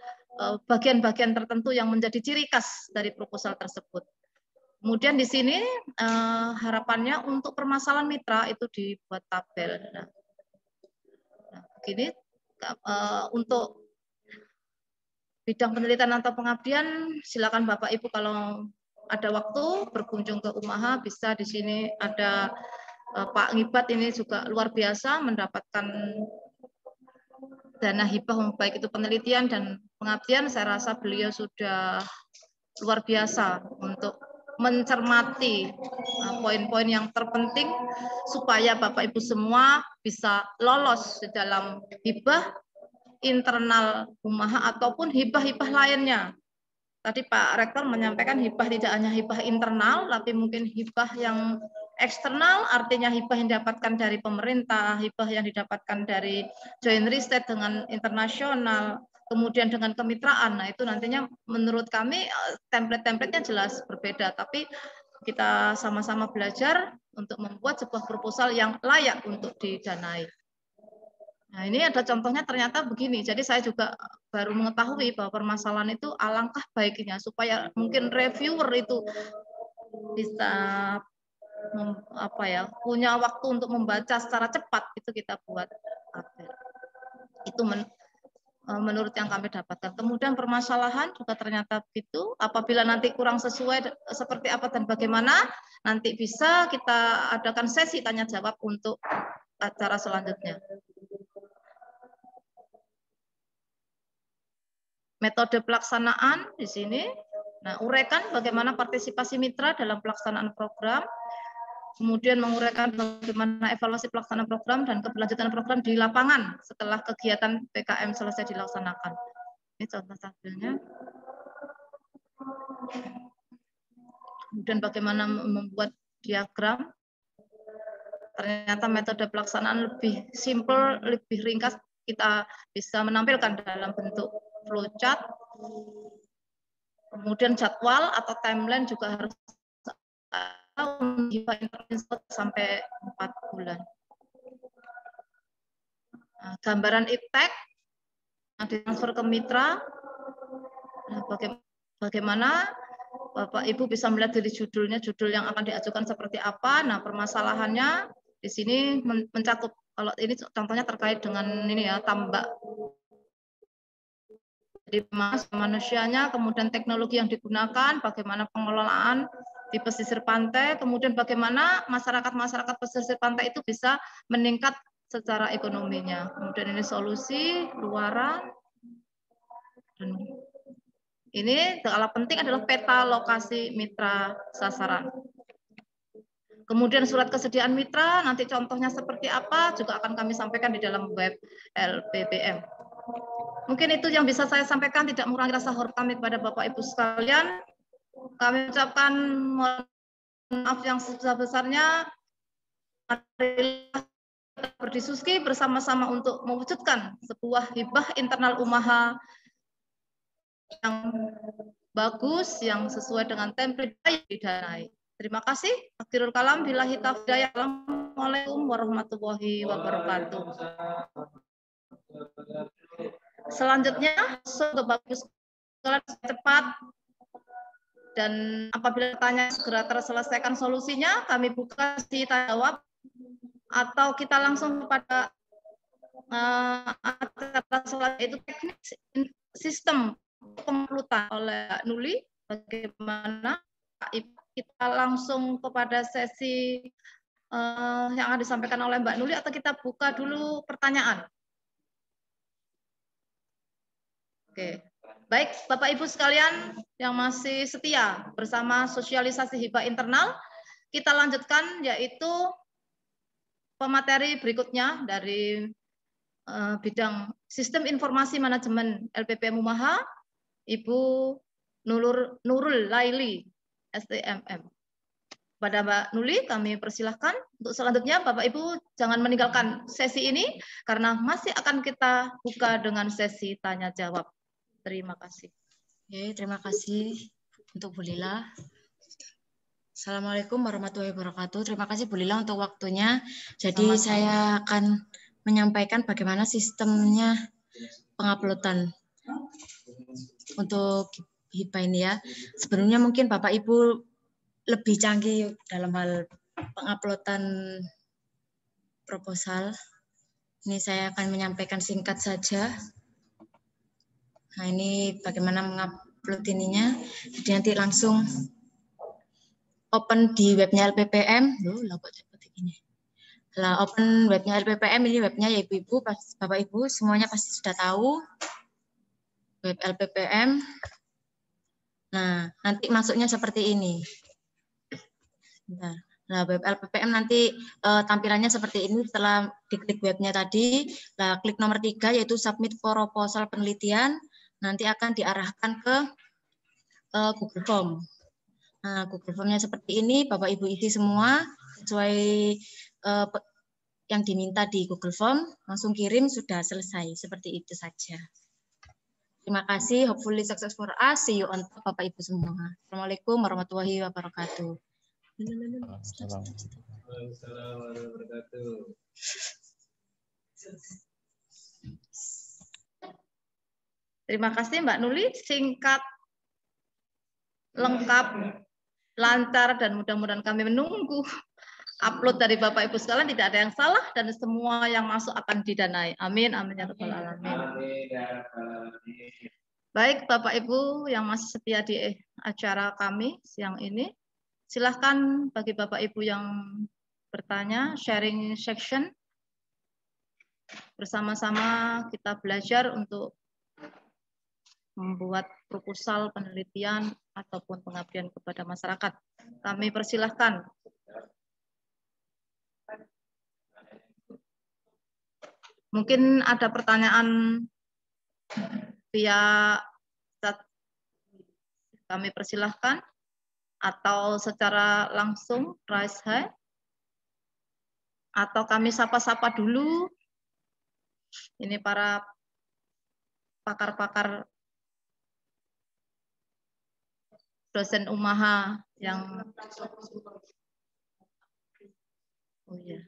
bagian-bagian tertentu yang menjadi ciri khas dari proposal tersebut. Kemudian di sini harapannya untuk permasalahan mitra itu dibuat tabel. Nah begini untuk bidang penelitian atau pengabdian, silakan Bapak Ibu kalau ada waktu berkunjung ke UMAHA bisa di sini ada Pak Ngibat ini juga luar biasa mendapatkan dana hibah baik itu penelitian dan pengabdian. Saya rasa beliau sudah luar biasa untuk mencermati poin-poin yang terpenting supaya Bapak Ibu semua bisa lolos di dalam hibah internal UMAHA ataupun hibah-hibah lainnya. Tadi Pak Rektor menyampaikan hibah tidak hanya hibah internal, tapi mungkin hibah yang eksternal, artinya hibah yang didapatkan dari pemerintah, hibah yang didapatkan dari joint research dengan internasional, kemudian dengan kemitraan. Nah itu nantinya menurut kami template-templatenya jelas berbeda, tapi kita sama-sama belajar untuk membuat sebuah proposal yang layak untuk didanai. Nah ini ada contohnya ternyata begini, jadi saya juga baru mengetahui bahwa permasalahan itu alangkah baiknya supaya mungkin reviewer itu bisa punya waktu untuk membaca secara cepat, itu kita buat tabel. Itu menurut yang kami dapatkan. Kemudian permasalahan juga ternyata begitu, apabila nanti kurang sesuai seperti apa dan bagaimana, nanti bisa kita adakan sesi tanya jawab untuk acara selanjutnya. Metode pelaksanaan di sini. Nah, uraikan bagaimana partisipasi mitra dalam pelaksanaan program. Kemudian menguraikan bagaimana evaluasi pelaksanaan program dan keberlanjutan program di lapangan setelah kegiatan PKM selesai dilaksanakan. Ini contoh tabelnya. Kemudian bagaimana membuat diagram. Ternyata metode pelaksanaan lebih simple, lebih ringkas. Kita bisa menampilkan dalam bentuk flowchart, kemudian jadwal atau timeline juga harus tahun, hibah internal sampai 4 bulan. Nah, gambaran iptek ditransfer ke mitra. Nah, bagaimana Bapak Ibu bisa melihat dari judulnya, judul yang akan diajukan seperti apa. Nah, permasalahannya di sini mencakup, kalau ini contohnya terkait dengan ini ya, tambak. Jadi manusianya, kemudian teknologi yang digunakan, bagaimana pengelolaan di pesisir pantai, kemudian bagaimana masyarakat pesisir pantai itu bisa meningkat secara ekonominya. Kemudian ini solusi, luaran. Ini skala penting adalah peta lokasi mitra sasaran. Kemudian surat kesediaan mitra, nanti contohnya seperti apa, juga akan kami sampaikan di dalam web LPPM. Mungkin itu yang bisa saya sampaikan, tidak mengurangi rasa hormat kami kepada Bapak Ibu sekalian. Kami ucapkan maaf yang sebesar-besarnya. Marilah kita berdiskusi bersama-sama untuk mewujudkan sebuah hibah internal umaha yang bagus, yang sesuai dengan template yang didanai. Terima kasih. Akhirul kalam, billahi taufiq. Assalamualaikum warahmatullahi wabarakatuh. Selanjutnya, Bapak Ibu sekalian cepat, dan apabila tanya segera terselesaikan solusinya, kami buka sesi tanya jawab, atau kita langsung kepada acara selanjutnya, itu teknik sistem penguploadan oleh Mbak Nuli. Bagaimana kita langsung kepada sesi yang akan disampaikan oleh Mbak Nuli, atau kita buka dulu pertanyaan? Oke, baik Bapak Ibu sekalian yang masih setia bersama sosialisasi hibah internal, kita lanjutkan yaitu pemateri berikutnya dari bidang sistem informasi manajemen LPPM Umaha, Ibu Nurul Laili, STMM. Pada Mbak Nuli kami persilahkan untuk selanjutnya. Bapak Ibu jangan meninggalkan sesi ini karena masih akan kita buka dengan sesi tanya jawab. Terima kasih. Oke, terima kasih untuk Bu Lila. Assalamualaikum warahmatullahi wabarakatuh. Terima kasih Bu Lila untuk waktunya. Jadi saya akan menyampaikan bagaimana sistemnya penguploadan untuk hibah ini ya. Sebelumnya mungkin Bapak Ibu lebih canggih dalam hal penguploadan proposal. Ini saya akan menyampaikan singkat saja. Nah, ini bagaimana mengupload ininya. Jadi nanti langsung open di webnya LPPM. Loh, kok seperti ini. Lah, open webnya LPPM, ini webnya ya Ibu-Ibu, Bapak Ibu, semuanya pasti sudah tahu. Web LPPM. Nah, nanti masuknya seperti ini. Bentar. Nah, web LPPM nanti tampilannya seperti ini setelah diklik webnya tadi. Nah, klik nomor 3 yaitu submit proposal penelitian. Nanti akan diarahkan ke Google Form. Nah, Google Form-nya seperti ini, Bapak Ibu isi semua sesuai yang diminta di Google Form, langsung kirim, sudah selesai. Seperti itu saja. Terima kasih, hopefully success for us. See you on top, Bapak Ibu semua. Assalamualaikum warahmatullahi wabarakatuh. Terima kasih Mbak Nuli, singkat, lengkap, lancar, dan mudah-mudahan kami menunggu upload dari Bapak Ibu sekalian tidak ada yang salah dan semua yang masuk akan didanai. Amin, amin ya rabbal alamin. Baik Bapak Ibu yang masih setia di acara kami siang ini, silahkan bagi Bapak Ibu yang bertanya, sharing section. Bersama-sama kita belajar untuk membuat proposal penelitian ataupun pengabdian kepada masyarakat. Kami persilahkan. Mungkin ada pertanyaan via chat, kami persilahkan, atau secara langsung raise hand, atau kami sapa-sapa dulu. Ini para pakar-pakar dosen Umaha yang Oh iya.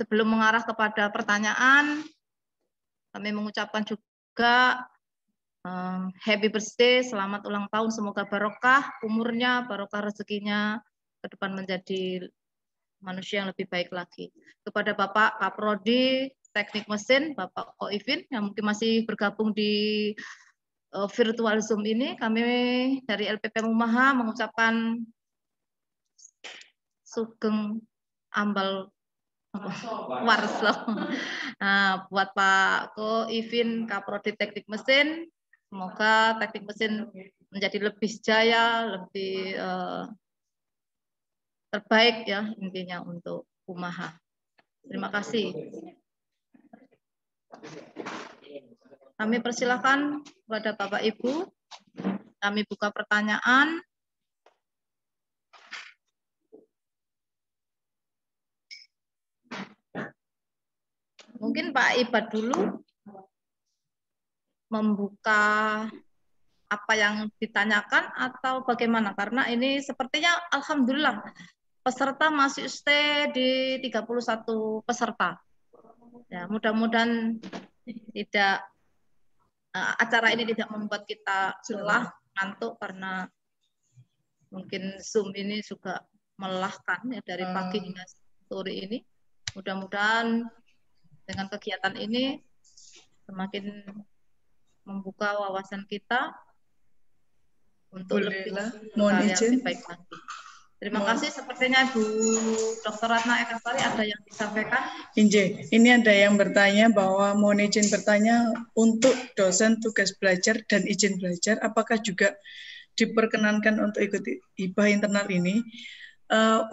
Sebelum mengarah kepada pertanyaan, kami mengucapkan juga happy birthday, selamat ulang tahun, semoga barokah umurnya, barokah rezekinya, ke depan menjadi manusia yang lebih baik lagi. Kepada Bapak Kaprodi Teknik Mesin, Bapak Koifin, yang mungkin masih bergabung di virtual Zoom ini, kami dari LPPM Umaha mengucapkan sugeng ambal warso. Nah, buat Pak Koifin Kaprodi Teknik Mesin, semoga teknik mesin menjadi lebih jaya, lebih terbaik ya intinya untuk Umaha. Terima kasih. Kami persilakan kepada Bapak Ibu. Kami buka pertanyaan. Mungkin Pak Ibad dulu membuka apa yang ditanyakan atau bagaimana? Karena ini sepertinya alhamdulillah peserta masih stay di 31 peserta. Ya, mudah-mudahan tidak acara ini tidak membuat kita lelah, ngantuk karena mungkin Zoom ini juga melelahkan ya dari pagi hingga sore ini. Mudah-mudahan dengan kegiatan ini semakin membuka wawasan kita untuk lebih baik lagi. Terima kasih. Sepertinya Bu Dr. Ratna Ekasari ada yang disampaikan. Ini ada yang bertanya bahwa mohon izin bertanya untuk dosen tugas belajar dan izin belajar, apakah juga diperkenankan untuk ikuti hibah internal ini?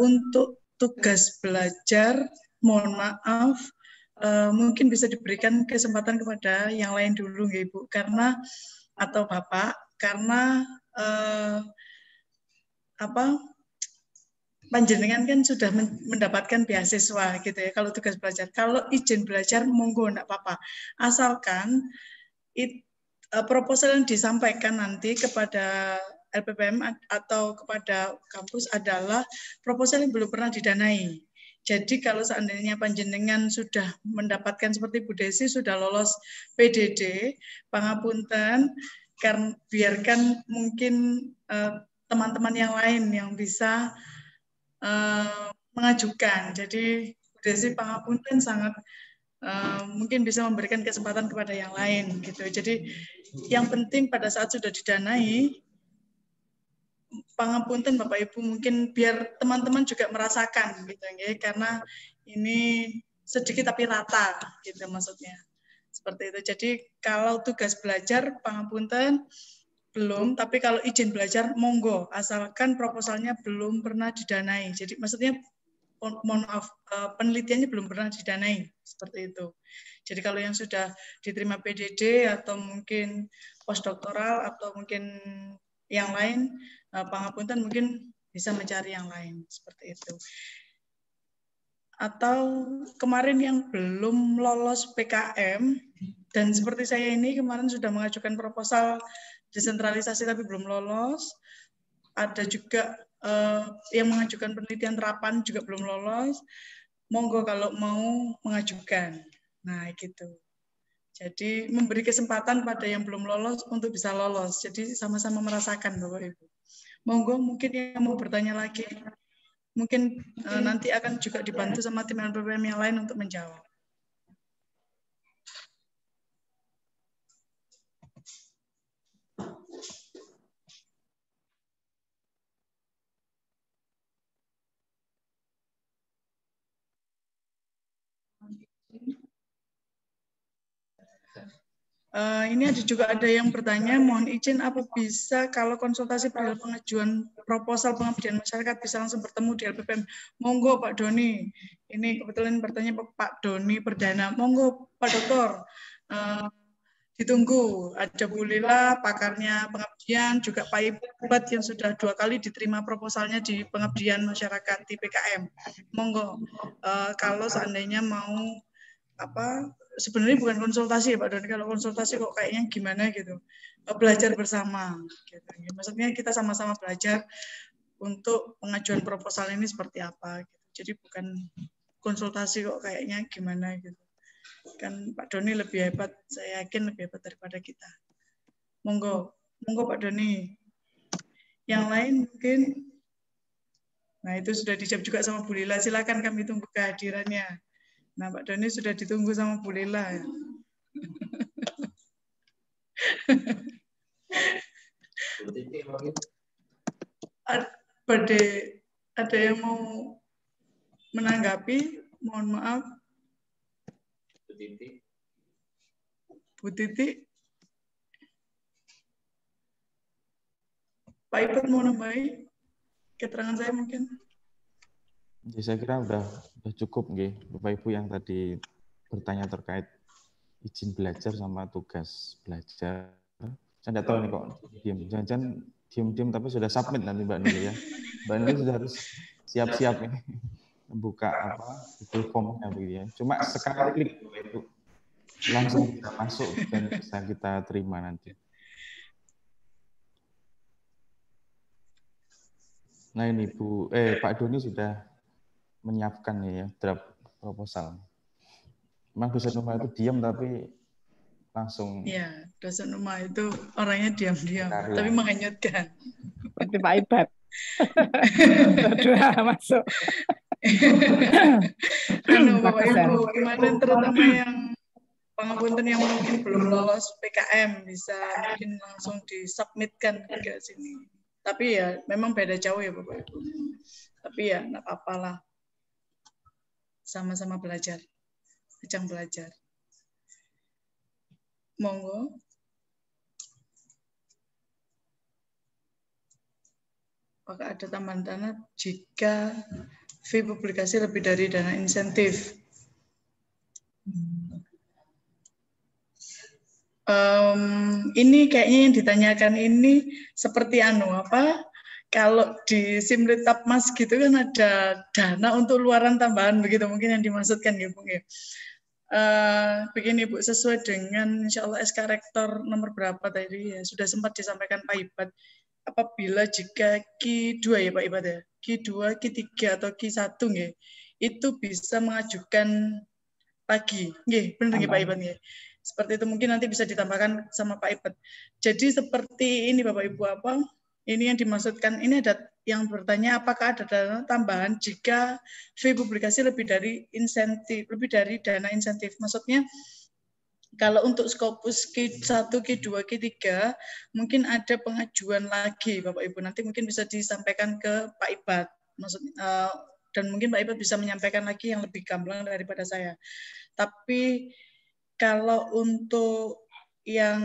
Untuk tugas belajar, mohon maaf, mungkin bisa diberikan kesempatan kepada yang lain dulu, ya Ibu, karena atau Bapak, karena panjenengan kan sudah mendapatkan beasiswa gitu ya kalau tugas belajar. Kalau izin belajar monggo enggak apa-apa. Asalkan proposal yang disampaikan nanti kepada LPPM atau kepada kampus adalah proposal yang belum pernah didanai. Jadi kalau seandainya panjenengan sudah mendapatkan seperti Bu Desi sudah lolos PDD, pangapunten, karena biarkan mungkin teman-teman yang lain yang bisa mengajukan. Jadi Bu Desi pangapunten sangat mungkin bisa memberikan kesempatan kepada yang lain gitu. Jadi yang penting pada saat sudah didanai, pangapunten Bapak Ibu mungkin biar teman-teman juga merasakan gitu ya, karena ini sedikit tapi rata gitu maksudnya. Seperti itu. Jadi kalau tugas belajar pangapunten belum, tapi kalau izin belajar monggo, asalkan proposalnya belum pernah didanai. Jadi maksudnya mohon maaf, penelitiannya belum pernah didanai, seperti itu. Jadi kalau yang sudah diterima PDD atau mungkin postdoktoral atau mungkin yang lain, pangapunten mungkin bisa mencari yang lain, seperti itu. Atau kemarin yang belum lolos PKM, dan seperti saya ini kemarin sudah mengajukan proposal desentralisasi tapi belum lolos, ada juga yang mengajukan penelitian terapan juga belum lolos, monggo kalau mau mengajukan. Nah, gitu. Jadi memberi kesempatan pada yang belum lolos untuk bisa lolos. Jadi sama-sama merasakan Bapak Ibu. Monggo mungkin yang mau bertanya lagi. Mungkin nanti akan juga dibantu sama tim LPPM yang lain untuk menjawab. Ini juga ada yang bertanya, mohon izin apa bisa kalau konsultasi perihal pengajuan proposal pengabdian masyarakat bisa langsung bertemu di LPPM. Monggo Pak Doni, ini kebetulan bertanya Pak Doni Perdana. Monggo Pak Dokter, ditunggu. Ada Bu Lila, pakarnya pengabdian, juga Pak Ibad yang sudah 2 kali diterima proposalnya di pengabdian masyarakat di PKM. Monggo, kalau seandainya mau sebenarnya bukan konsultasi ya Pak Doni, kalau konsultasi kok kayaknya gimana gitu, belajar bersama gitu. Maksudnya kita sama-sama belajar untuk pengajuan proposal ini seperti apa. Gitu. Jadi bukan konsultasi kok kayaknya gimana gitu. Kan Pak Doni lebih hebat, saya yakin lebih hebat daripada kita. Monggo Pak Doni. Yang lain mungkin, nah itu sudah dijawab juga sama Bu Lila. Silakan, kami tunggu kehadirannya. Nah Pak Doni sudah ditunggu sama Bu Lila. Ada yang mau menanggapi? Mohon maaf. Bu Titi. Pak Ibet mau nambahi keterangan saya mungkin? Ya, saya kira udah cukup nggih, Bapak Ibu yang tadi bertanya terkait izin belajar sama tugas belajar. Saya tidak tahu nih kok diam. Jangan-jangan diam-diam tapi sudah submit nanti Mbak Nili ya. Mbak Nili sudah harus siap-siap nih buka Google Form-nya begitu ya. Cuma sekali klik Bapak Ibu langsung bisa masuk dan bisa kita terima nanti. Nah ini Pak Doni sudah menyiapkan ya draft proposal. Memang dosen rumah itu diam tapi langsung. Ya, dosen rumah itu orangnya diam-diam, tapi menghanyutkan. Seperti Pak Ibet. Dua masuk. Bapak Ibu, kemarin terutama yang pengapunten yang mungkin belum lolos PKM bisa mungkin langsung disubmitkan ke sini. Tapi ya memang beda jauh ya Bapak Ibu. Tapi ya enggak apa-apalah. Sama-sama belajar. Ajang belajar. Monggo. Apakah ada tambahan dana jika fee publikasi lebih dari dana insentif? Ini kayaknya yang ditanyakan ini seperti kalau di Simlitapmas gitu kan ada dana untuk luaran tambahan begitu mungkin yang dimaksudkan ya Bu ya. Begini Bu, sesuai dengan insya Allah SK Rektor nomor berapa tadi ya sudah sempat disampaikan Pak Ibad, apabila jika Q2 ya Pak Ibad ya, Q2, Q3 atau Q1 ya, itu bisa mengajukan lagi, benar nggih Pak Ibad ya. Seperti itu mungkin nanti bisa ditambahkan sama Pak Ibad. Jadi seperti ini Bapak Ibu ini yang dimaksudkan, ini ada yang bertanya apakah ada dana tambahan jika fee publikasi lebih dari insentif, lebih dari dana insentif. Maksudnya kalau untuk Scopus Q1, Q2, Q3 mungkin ada pengajuan lagi Bapak Ibu. Nanti mungkin bisa disampaikan ke Pak Ibad. Maksudnya dan mungkin Pak Ibad bisa menyampaikan lagi yang lebih gamblang daripada saya. Tapi kalau untuk yang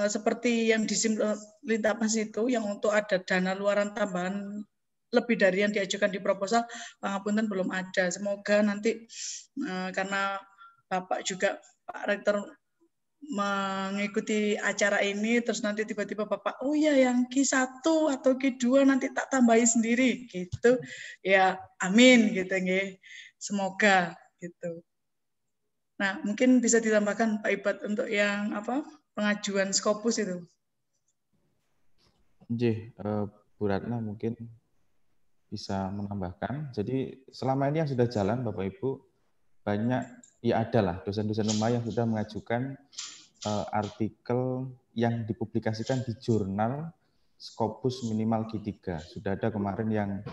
seperti yang di Simlitapmas itu yang untuk ada dana luaran tambahan lebih dari yang diajukan di proposal, pangapunten belum ada. Semoga nanti karena Bapak juga Pak Rektor mengikuti acara ini, terus nanti tiba-tiba Bapak, oh ya yang Q1 atau Q2 nanti tak tambahi sendiri, gitu. Ya, amin, gitu nggih. Semoga, gitu. Nah, mungkin bisa ditambahkan Pak Ibad untuk yang pengajuan Scopus itu. Bu Ratna mungkin bisa menambahkan. Jadi selama ini yang sudah jalan Bapak Ibu banyak ya adalah dosen-dosen rumah yang sudah mengajukan artikel yang dipublikasikan di jurnal Scopus minimal Q3. Sudah ada kemarin yang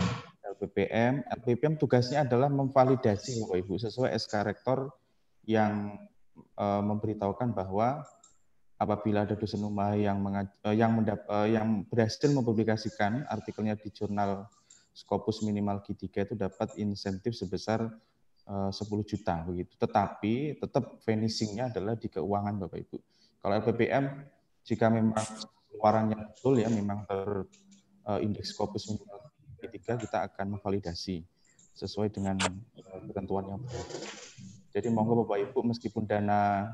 LPPM. LPPM tugasnya adalah memvalidasi Bapak Ibu sesuai SK Rektor yang memberitahukan bahwa apabila ada dosen rumah yang berhasil mempublikasikan artikelnya di jurnal Scopus minimal Q3 itu dapat insentif sebesar 10 juta begitu. Tetapi tetap finishingnya adalah di keuangan Bapak Ibu. Kalau LPPM jika memang keluarannya betul ya memang terindeks Scopus minimal Q3 kita akan memvalidasi sesuai dengan ketentuan yang berlaku. Jadi monggo Bapak Ibu meskipun dana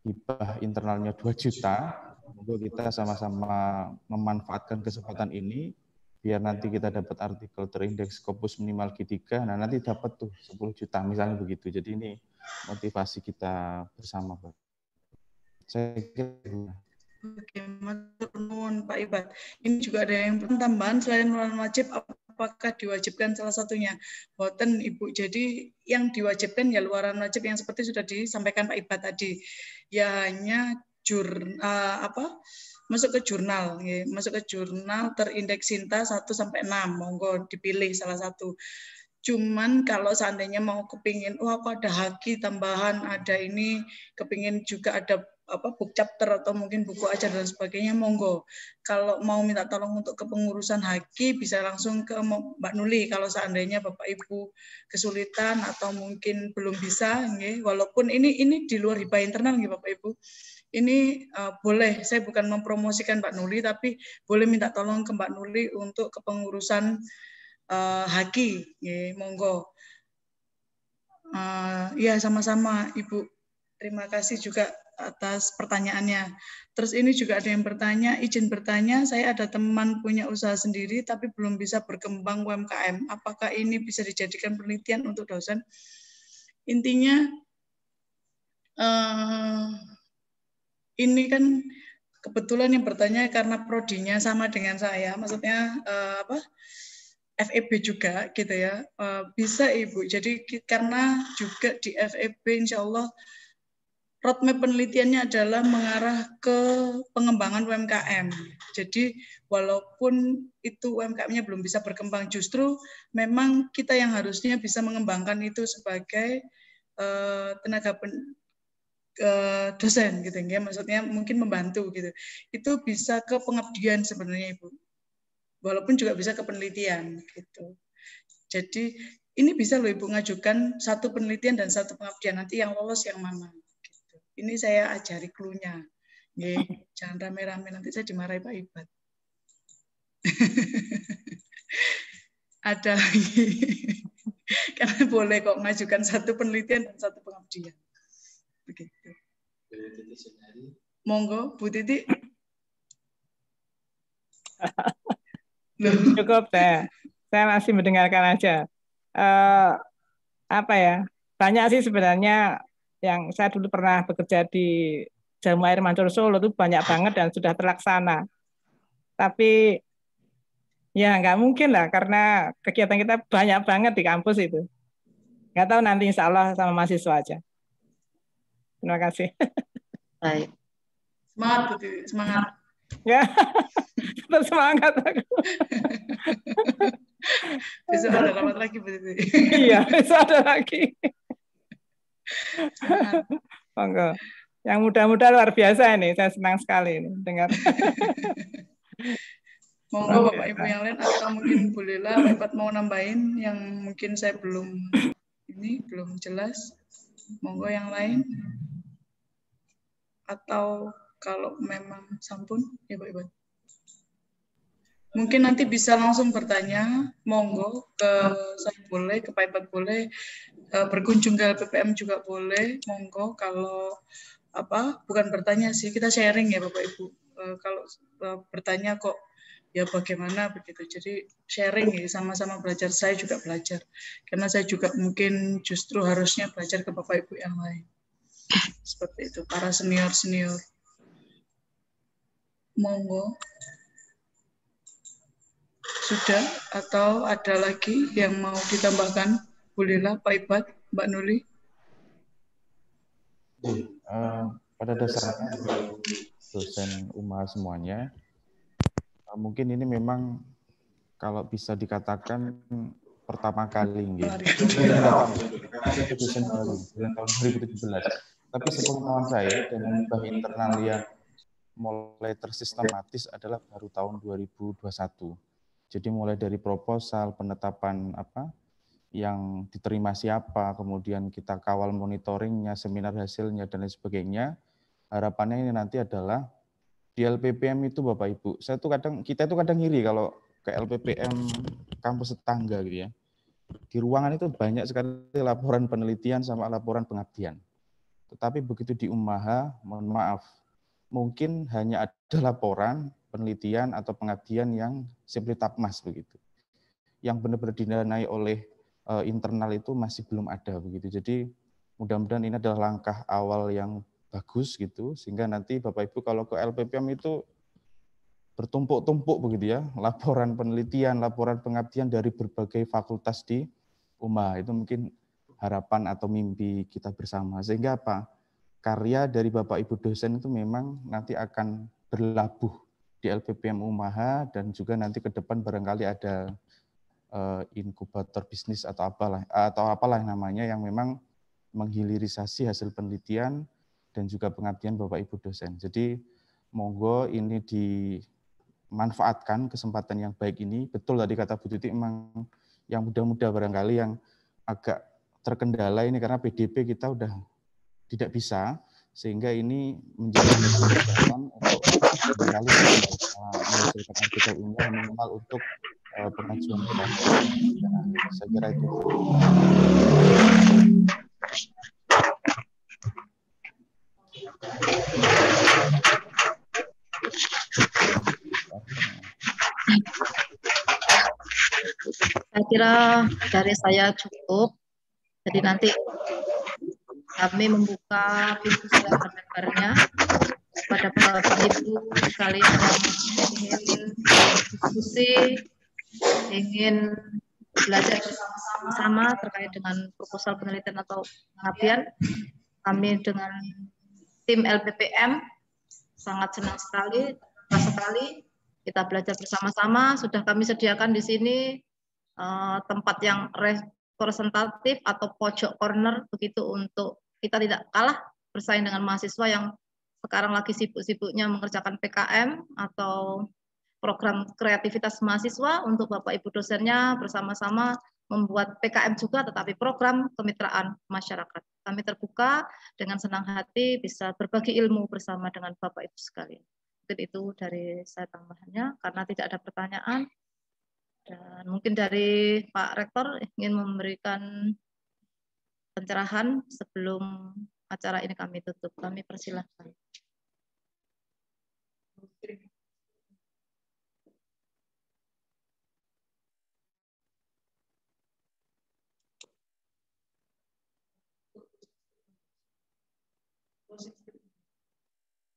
hibah internalnya 2 juta, monggo kita sama-sama memanfaatkan kesempatan ini biar nanti kita dapat artikel terindeks Scopus minimal Q3, nah nanti dapat tuh 10 juta misalnya begitu. Jadi ini motivasi kita bersama Pak. Saya kira Oke, matur nuwun Pak Ibad. Ini juga ada yang tambahan selain pengeluaran wajib, apakah diwajibkan salah satunya? Boten Ibu. Jadi yang diwajibkan ya luaran wajib yang seperti sudah disampaikan Pak Ibad tadi. Ya hanya masuk ke jurnal, ya. Masuk ke jurnal terindeks Sinta 1 sampai 6. Monggo dipilih salah satu. Cuman kalau seandainya mau kepingin, wah kok ada haki tambahan, ada ini, kepingin juga ada book chapter atau mungkin buku ajar dan sebagainya, monggo. Kalau mau minta tolong untuk kepengurusan haki, bisa langsung ke Mbak Nuli. Kalau seandainya Bapak Ibu kesulitan atau mungkin belum bisa, walaupun ini di luar hibah internal, Bapak Ibu. Ini boleh, saya bukan mempromosikan Mbak Nuli, tapi boleh minta tolong ke Mbak Nuli untuk kepengurusan haki, monggo. Ya sama-sama Ibu. Terima kasih juga atas pertanyaannya. Terus ini juga ada yang bertanya, izin bertanya, saya ada teman punya usaha sendiri tapi belum bisa berkembang UMKM. Apakah ini bisa dijadikan penelitian untuk dosen? Intinya ini kan kebetulan yang bertanya karena prodinya sama dengan saya, maksudnya FEB juga gitu ya, bisa Ibu. Jadi karena juga di FEB insya Allah roadmap penelitiannya adalah mengarah ke pengembangan UMKM. Jadi walaupun itu UMKM-nya belum bisa berkembang, justru memang kita yang harusnya bisa mengembangkan itu sebagai tenaga dosen gitu ya, maksudnya mungkin membantu gitu. Itu bisa ke pengabdian sebenarnya Ibu. Walaupun juga bisa ke penelitian gitu. Jadi ini bisa loh Ibu ngajukan satu penelitian dan satu pengabdian, nanti yang lolos yang mana. Ini saya ajari clue-nya. Jangan rame-rame, nanti saya dimarahi Pak Ibad. Ada lagi. Karena boleh kok ngajukan satu penelitian dan satu pengabdian. Begitu. Monggo, Bu Titi. Cukup saya masih mendengarkan aja. Banyak sih sebenarnya yang saya dulu pernah bekerja di Jamu Air Mancur Solo itu banyak banget dan sudah terlaksana. Tapi ya nggak mungkin lah karena kegiatan kita banyak banget di kampus itu. Nggak tahu nanti insya Allah sama mahasiswa aja. Terima kasih. Baik. Semangat, Bu Titi. Semangat. Ya, tetap semangat aku. Besok ada rapat lagi, Bu Titi. Iya, besok ada lagi. Monggo. Yang muda-muda luar biasa ini, saya senang sekali ini dengar. Monggo Bapak Ibu yang lain atau mungkin bolehlah Pak Ibad mau nambahin yang mungkin saya belum jelas. Monggo yang lain. Atau kalau memang sampun ya Pak Ibad. Mungkin nanti bisa langsung bertanya, monggo ke saya boleh, ke Pak Ibad boleh, berkunjung ke LPPM juga boleh, monggo. Kalau bukan bertanya sih, kita sharing ya Bapak Ibu. Kalau bertanya kok ya bagaimana begitu. Jadi sharing ya, sama-sama belajar. Saya juga belajar. Karena saya juga mungkin justru harusnya belajar ke Bapak Ibu yang lain. Seperti itu, para senior-senior. Monggo. Sudah atau ada lagi yang mau ditambahkan? Bolehlah Pak Ibad, Mbak Nuli. Pada dasarnya dosen UMA semuanya, mungkin ini memang kalau bisa dikatakan pertama kali dosen baru tahun 2017. Tapi sepengetahuan saya dan hibah internal yang mulai tersistematis adalah baru tahun 2021. Jadi mulai dari proposal, penetapan yang diterima siapa, kemudian kita kawal monitoringnya, seminar hasilnya, dan lain sebagainya. Harapannya ini nanti adalah di LPPM itu Bapak Ibu, kita itu kadang ngiri kalau ke LPPM kampus tetangga gitu ya. Di ruangan itu banyak sekali laporan penelitian sama laporan pengabdian. Tetapi begitu di UMAHA, mohon maaf, mungkin hanya ada laporan penelitian atau pengabdian yang simply tapmas begitu. Yang benar-benar didanai oleh internal itu masih belum ada begitu. Jadi mudah-mudahan ini adalah langkah awal yang bagus gitu, sehingga nanti Bapak Ibu kalau ke LPPM itu bertumpuk-tumpuk begitu ya, laporan penelitian, laporan pengabdian dari berbagai fakultas di UMA. Itu mungkin harapan atau mimpi kita bersama. Sehingga apa? Karya dari Bapak Ibu dosen itu memang nanti akan berlabuh di LPPM UMAH, dan juga nanti ke depan barangkali ada inkubator bisnis atau apalah namanya yang memang menghilirisasi hasil penelitian dan juga pengabdian Bapak Ibu dosen. Jadi monggo ini dimanfaatkan kesempatan yang baik ini. Betul tadi kata Bu Titi, memang yang muda-muda barangkali yang agak terkendala ini karena PDP kita udah tidak bisa, sehingga ini menjadi kesempatan untuk barangkali menyelesaikan artikel ini minimal untuk pengajuan proposal. Saya kira itu. Saya kira dari saya cukup. Jadi nanti kami membuka pintu selebar-lebarnya kepada Bapak Ibu sekalian yang ingin diskusi, ingin belajar bersama-sama terkait dengan proposal penelitian atau pengabdian. Kami dengan tim LPPM sangat senang sekali kita belajar bersama-sama. Sudah kami sediakan di sini tempat yang representatif atau pojok corner begitu, untuk kita tidak kalah bersaing dengan mahasiswa yang sekarang lagi sibuk-sibuknya mengerjakan PKM atau program kreativitas mahasiswa. Untuk Bapak Ibu dosennya bersama-sama membuat PKM juga, tetapi program kemitraan masyarakat. Kami terbuka dengan senang hati bisa berbagi ilmu bersama dengan Bapak Ibu sekalian. Mungkin itu dari saya tambahannya, karena tidak ada pertanyaan. Dan mungkin dari Pak Rektor ingin memberikan pencerahan sebelum acara ini kami tutup. Kami persilahkan.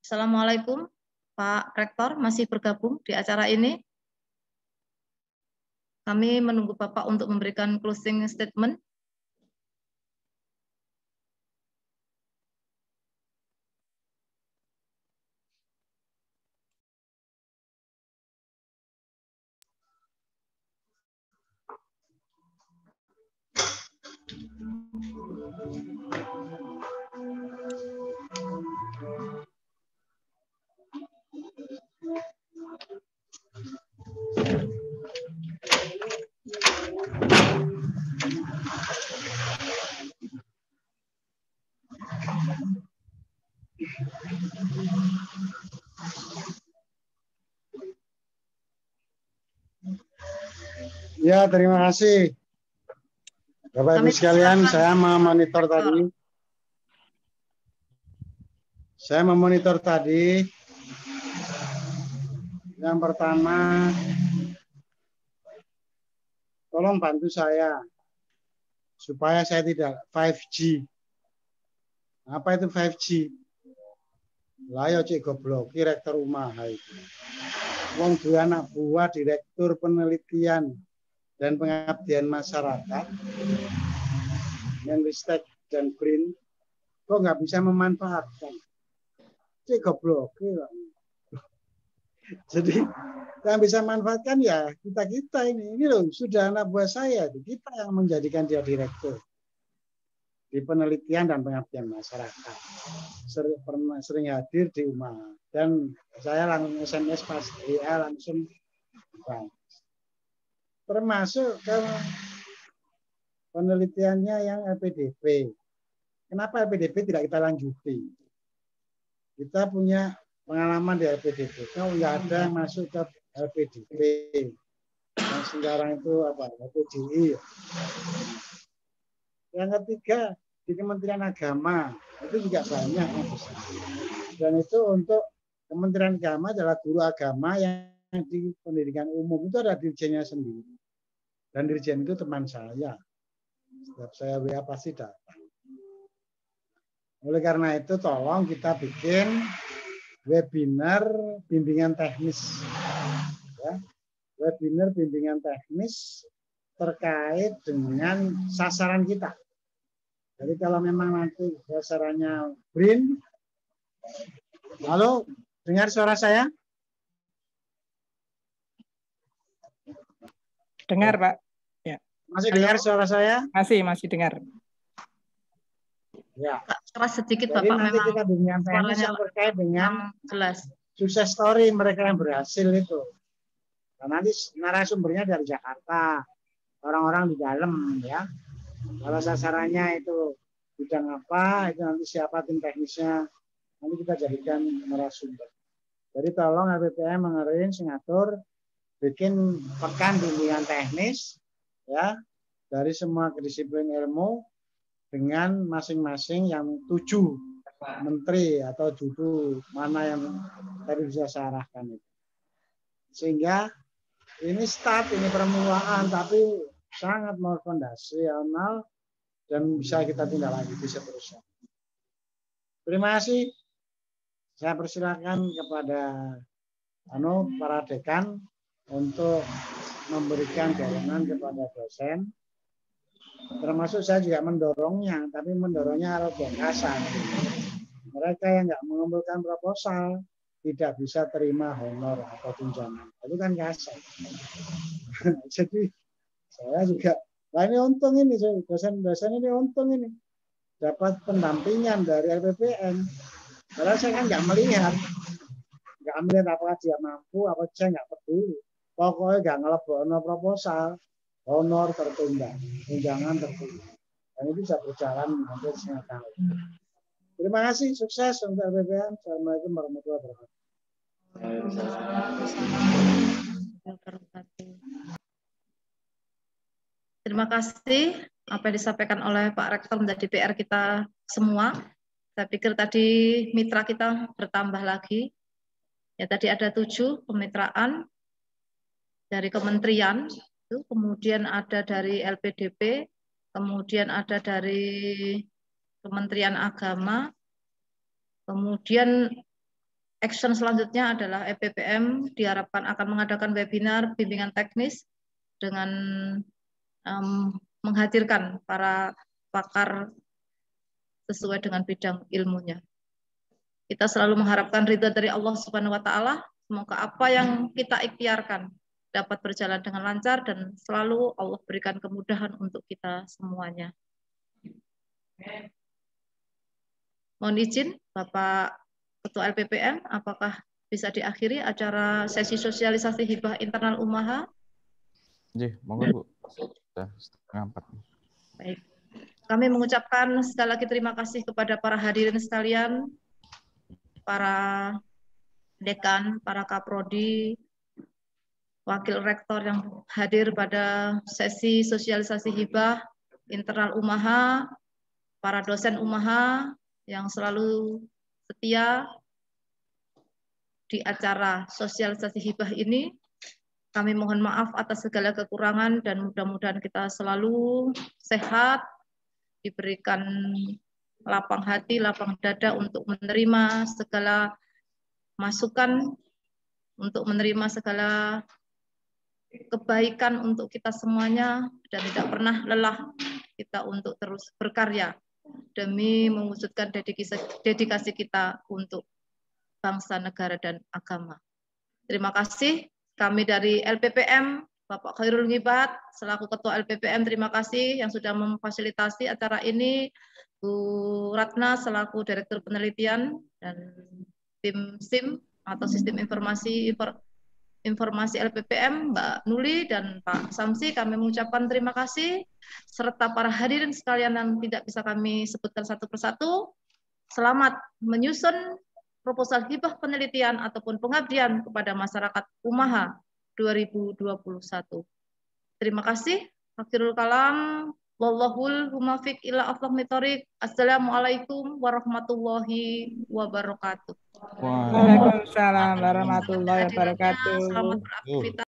Assalamualaikum, Pak Rektor masih bergabung di acara ini. Kami menunggu Bapak untuk memberikan closing statement. Ya, terima kasih. Bapak Ibu sekalian, saya memonitor tadi. Yang pertama, tolong bantu saya supaya saya tidak 5G. Apa itu 5G? Lah ya cek goblok, rektor UMAH itu. Wong duwe anak buah direktur penelitian dan pengabdian masyarakat, Menristek dan BRIN, kok nggak bisa memanfaatkan? Cek goblok. Jadi yang bisa manfaatkan ya kita ini loh, sudah anak buah saya, kita yang menjadikan dia direktur di penelitian dan pengabdian masyarakat. Sering hadir di UMAH, dan saya langsung SMS pas WA langsung termasuk ke penelitiannya yang LPDP. Kenapa LPDP tidak kita lanjuti? Kita punya pengalaman di LPDP. Kalau nggak ada yang masuk ke LPDP, yang sekarang itu apa? LPDI. Yang ketiga di Kementerian Agama itu juga banyak yang besar. Dan itu untuk Kementerian Agama adalah guru agama yang di pendidikan umum itu ada dirjennya sendiri. Dan dirjen itu teman saya. Setiap saya WA pasti datang. Oleh karena itu tolong kita bikin webinar bimbingan teknis. Ya. Webinar bimbingan teknis terkait dengan sasaran kita. Jadi kalau memang nanti sasarannya BRIN, halo, dengar suara saya? Dengar, Pak. Ya. Masih dengar suara saya? Masih dengar. Ya. Keras sedikit, Jadi Bapak, nanti memang kita bimbingan teknis yang terkait dengan jelas. sukses story mereka yang berhasil itu. Nah, nanti narasumbernya dari Jakarta, orang-orang di dalam ya. Kalau sasarannya itu bidang apa, itu nanti siapa tim teknisnya, nanti kita jadikan narasumber. Jadi tolong LPPM mengarrange, ngatur, bikin pekan bimbingan teknis ya dari semua kedisiplin ilmu dengan masing-masing yang 7 menteri atau judul mana yang tadi bisa saya arahkan itu. Sehingga ini start, ini permulaan, tapi sangat mau fondasional dan bisa kita tindak lanjuti seterusnya. Terima kasih. Saya persilakan kepada para dekan untuk memberikan dorongan kepada dosen. Termasuk saya juga mendorongnya, tapi mendorongnya harus kasar. Mereka yang nggak mengumpulkan proposal tidak bisa terima honor atau tunjangan. Itu kan kasar. Jadi saya juga, nah ini untung ini, dosen-dosen ini untung ini. Dapat pendampingan dari LPPM. Karena saya kan nggak melihat apakah dia mampu, apa saya nggak peduli. Pokoknya nggak ngelebono proposal, honor tertunda, tunjangan tertunda. Dan itu bisa berjalan hampir setengah tahun. Terima kasih, sukses untuk LPPM. Assalamualaikum warahmatullahi wabarakatuh. Terima kasih apa yang disampaikan oleh Pak Rektor menjadi PR kita semua. Saya pikir tadi mitra kita bertambah lagi. Ya, tadi ada 7 kemitraan dari kementerian, kemudian ada dari LPDP, kemudian ada dari Kementerian Agama, kemudian action selanjutnya adalah LPPM diharapkan akan mengadakan webinar bimbingan teknis dengan menghadirkan para pakar sesuai dengan bidang ilmunya. Kita selalu mengharapkan ridha dari Allah Subhanahu wa taala. Semoga apa yang kita ikhtiarkan dapat berjalan dengan lancar dan selalu Allah berikan kemudahan untuk kita semuanya. Mohon izin Bapak Ketua LPPM, apakah bisa diakhiri acara sesi sosialisasi hibah internal Umaha? Iya, monggo Bu. Sudah 3:30. Baik. Kami mengucapkan sekali lagi terima kasih kepada para hadirin sekalian, para dekan, para kaprodi, wakil rektor yang hadir pada sesi sosialisasi hibah internal Umaha, para dosen Umaha yang selalu setia di acara sosialisasi hibah ini. Kami mohon maaf atas segala kekurangan dan mudah-mudahan kita selalu sehat, diberikan lapang hati, lapang dada untuk menerima segala masukan, untuk menerima segala kebaikan untuk kita semuanya, dan tidak pernah lelah kita untuk terus berkarya demi mewujudkan dedikasi kita untuk bangsa, negara, dan agama. Terima kasih. Kami dari LPPM, Bapak Khairul Ngibat, selaku Ketua LPPM, terima kasih yang sudah memfasilitasi acara ini. Bu Ratna, selaku Direktur Penelitian, dan tim SIM atau Sistem Informasi LPPM, Mbak Nuli dan Pak Samsi, kami mengucapkan terima kasih, serta para hadirin sekalian yang tidak bisa kami sebutkan satu persatu. Selamat menyusun proposal hibah penelitian ataupun pengabdian kepada masyarakat Umaha 2021. Terima kasih. Akhirul kalam. Wallahul muwaffiq ila aqwamit thoriq. Assalamualaikum warahmatullahi wabarakatuh. Waalaikumsalam warahmatullahi wabarakatuh. Selamat beraktivitas.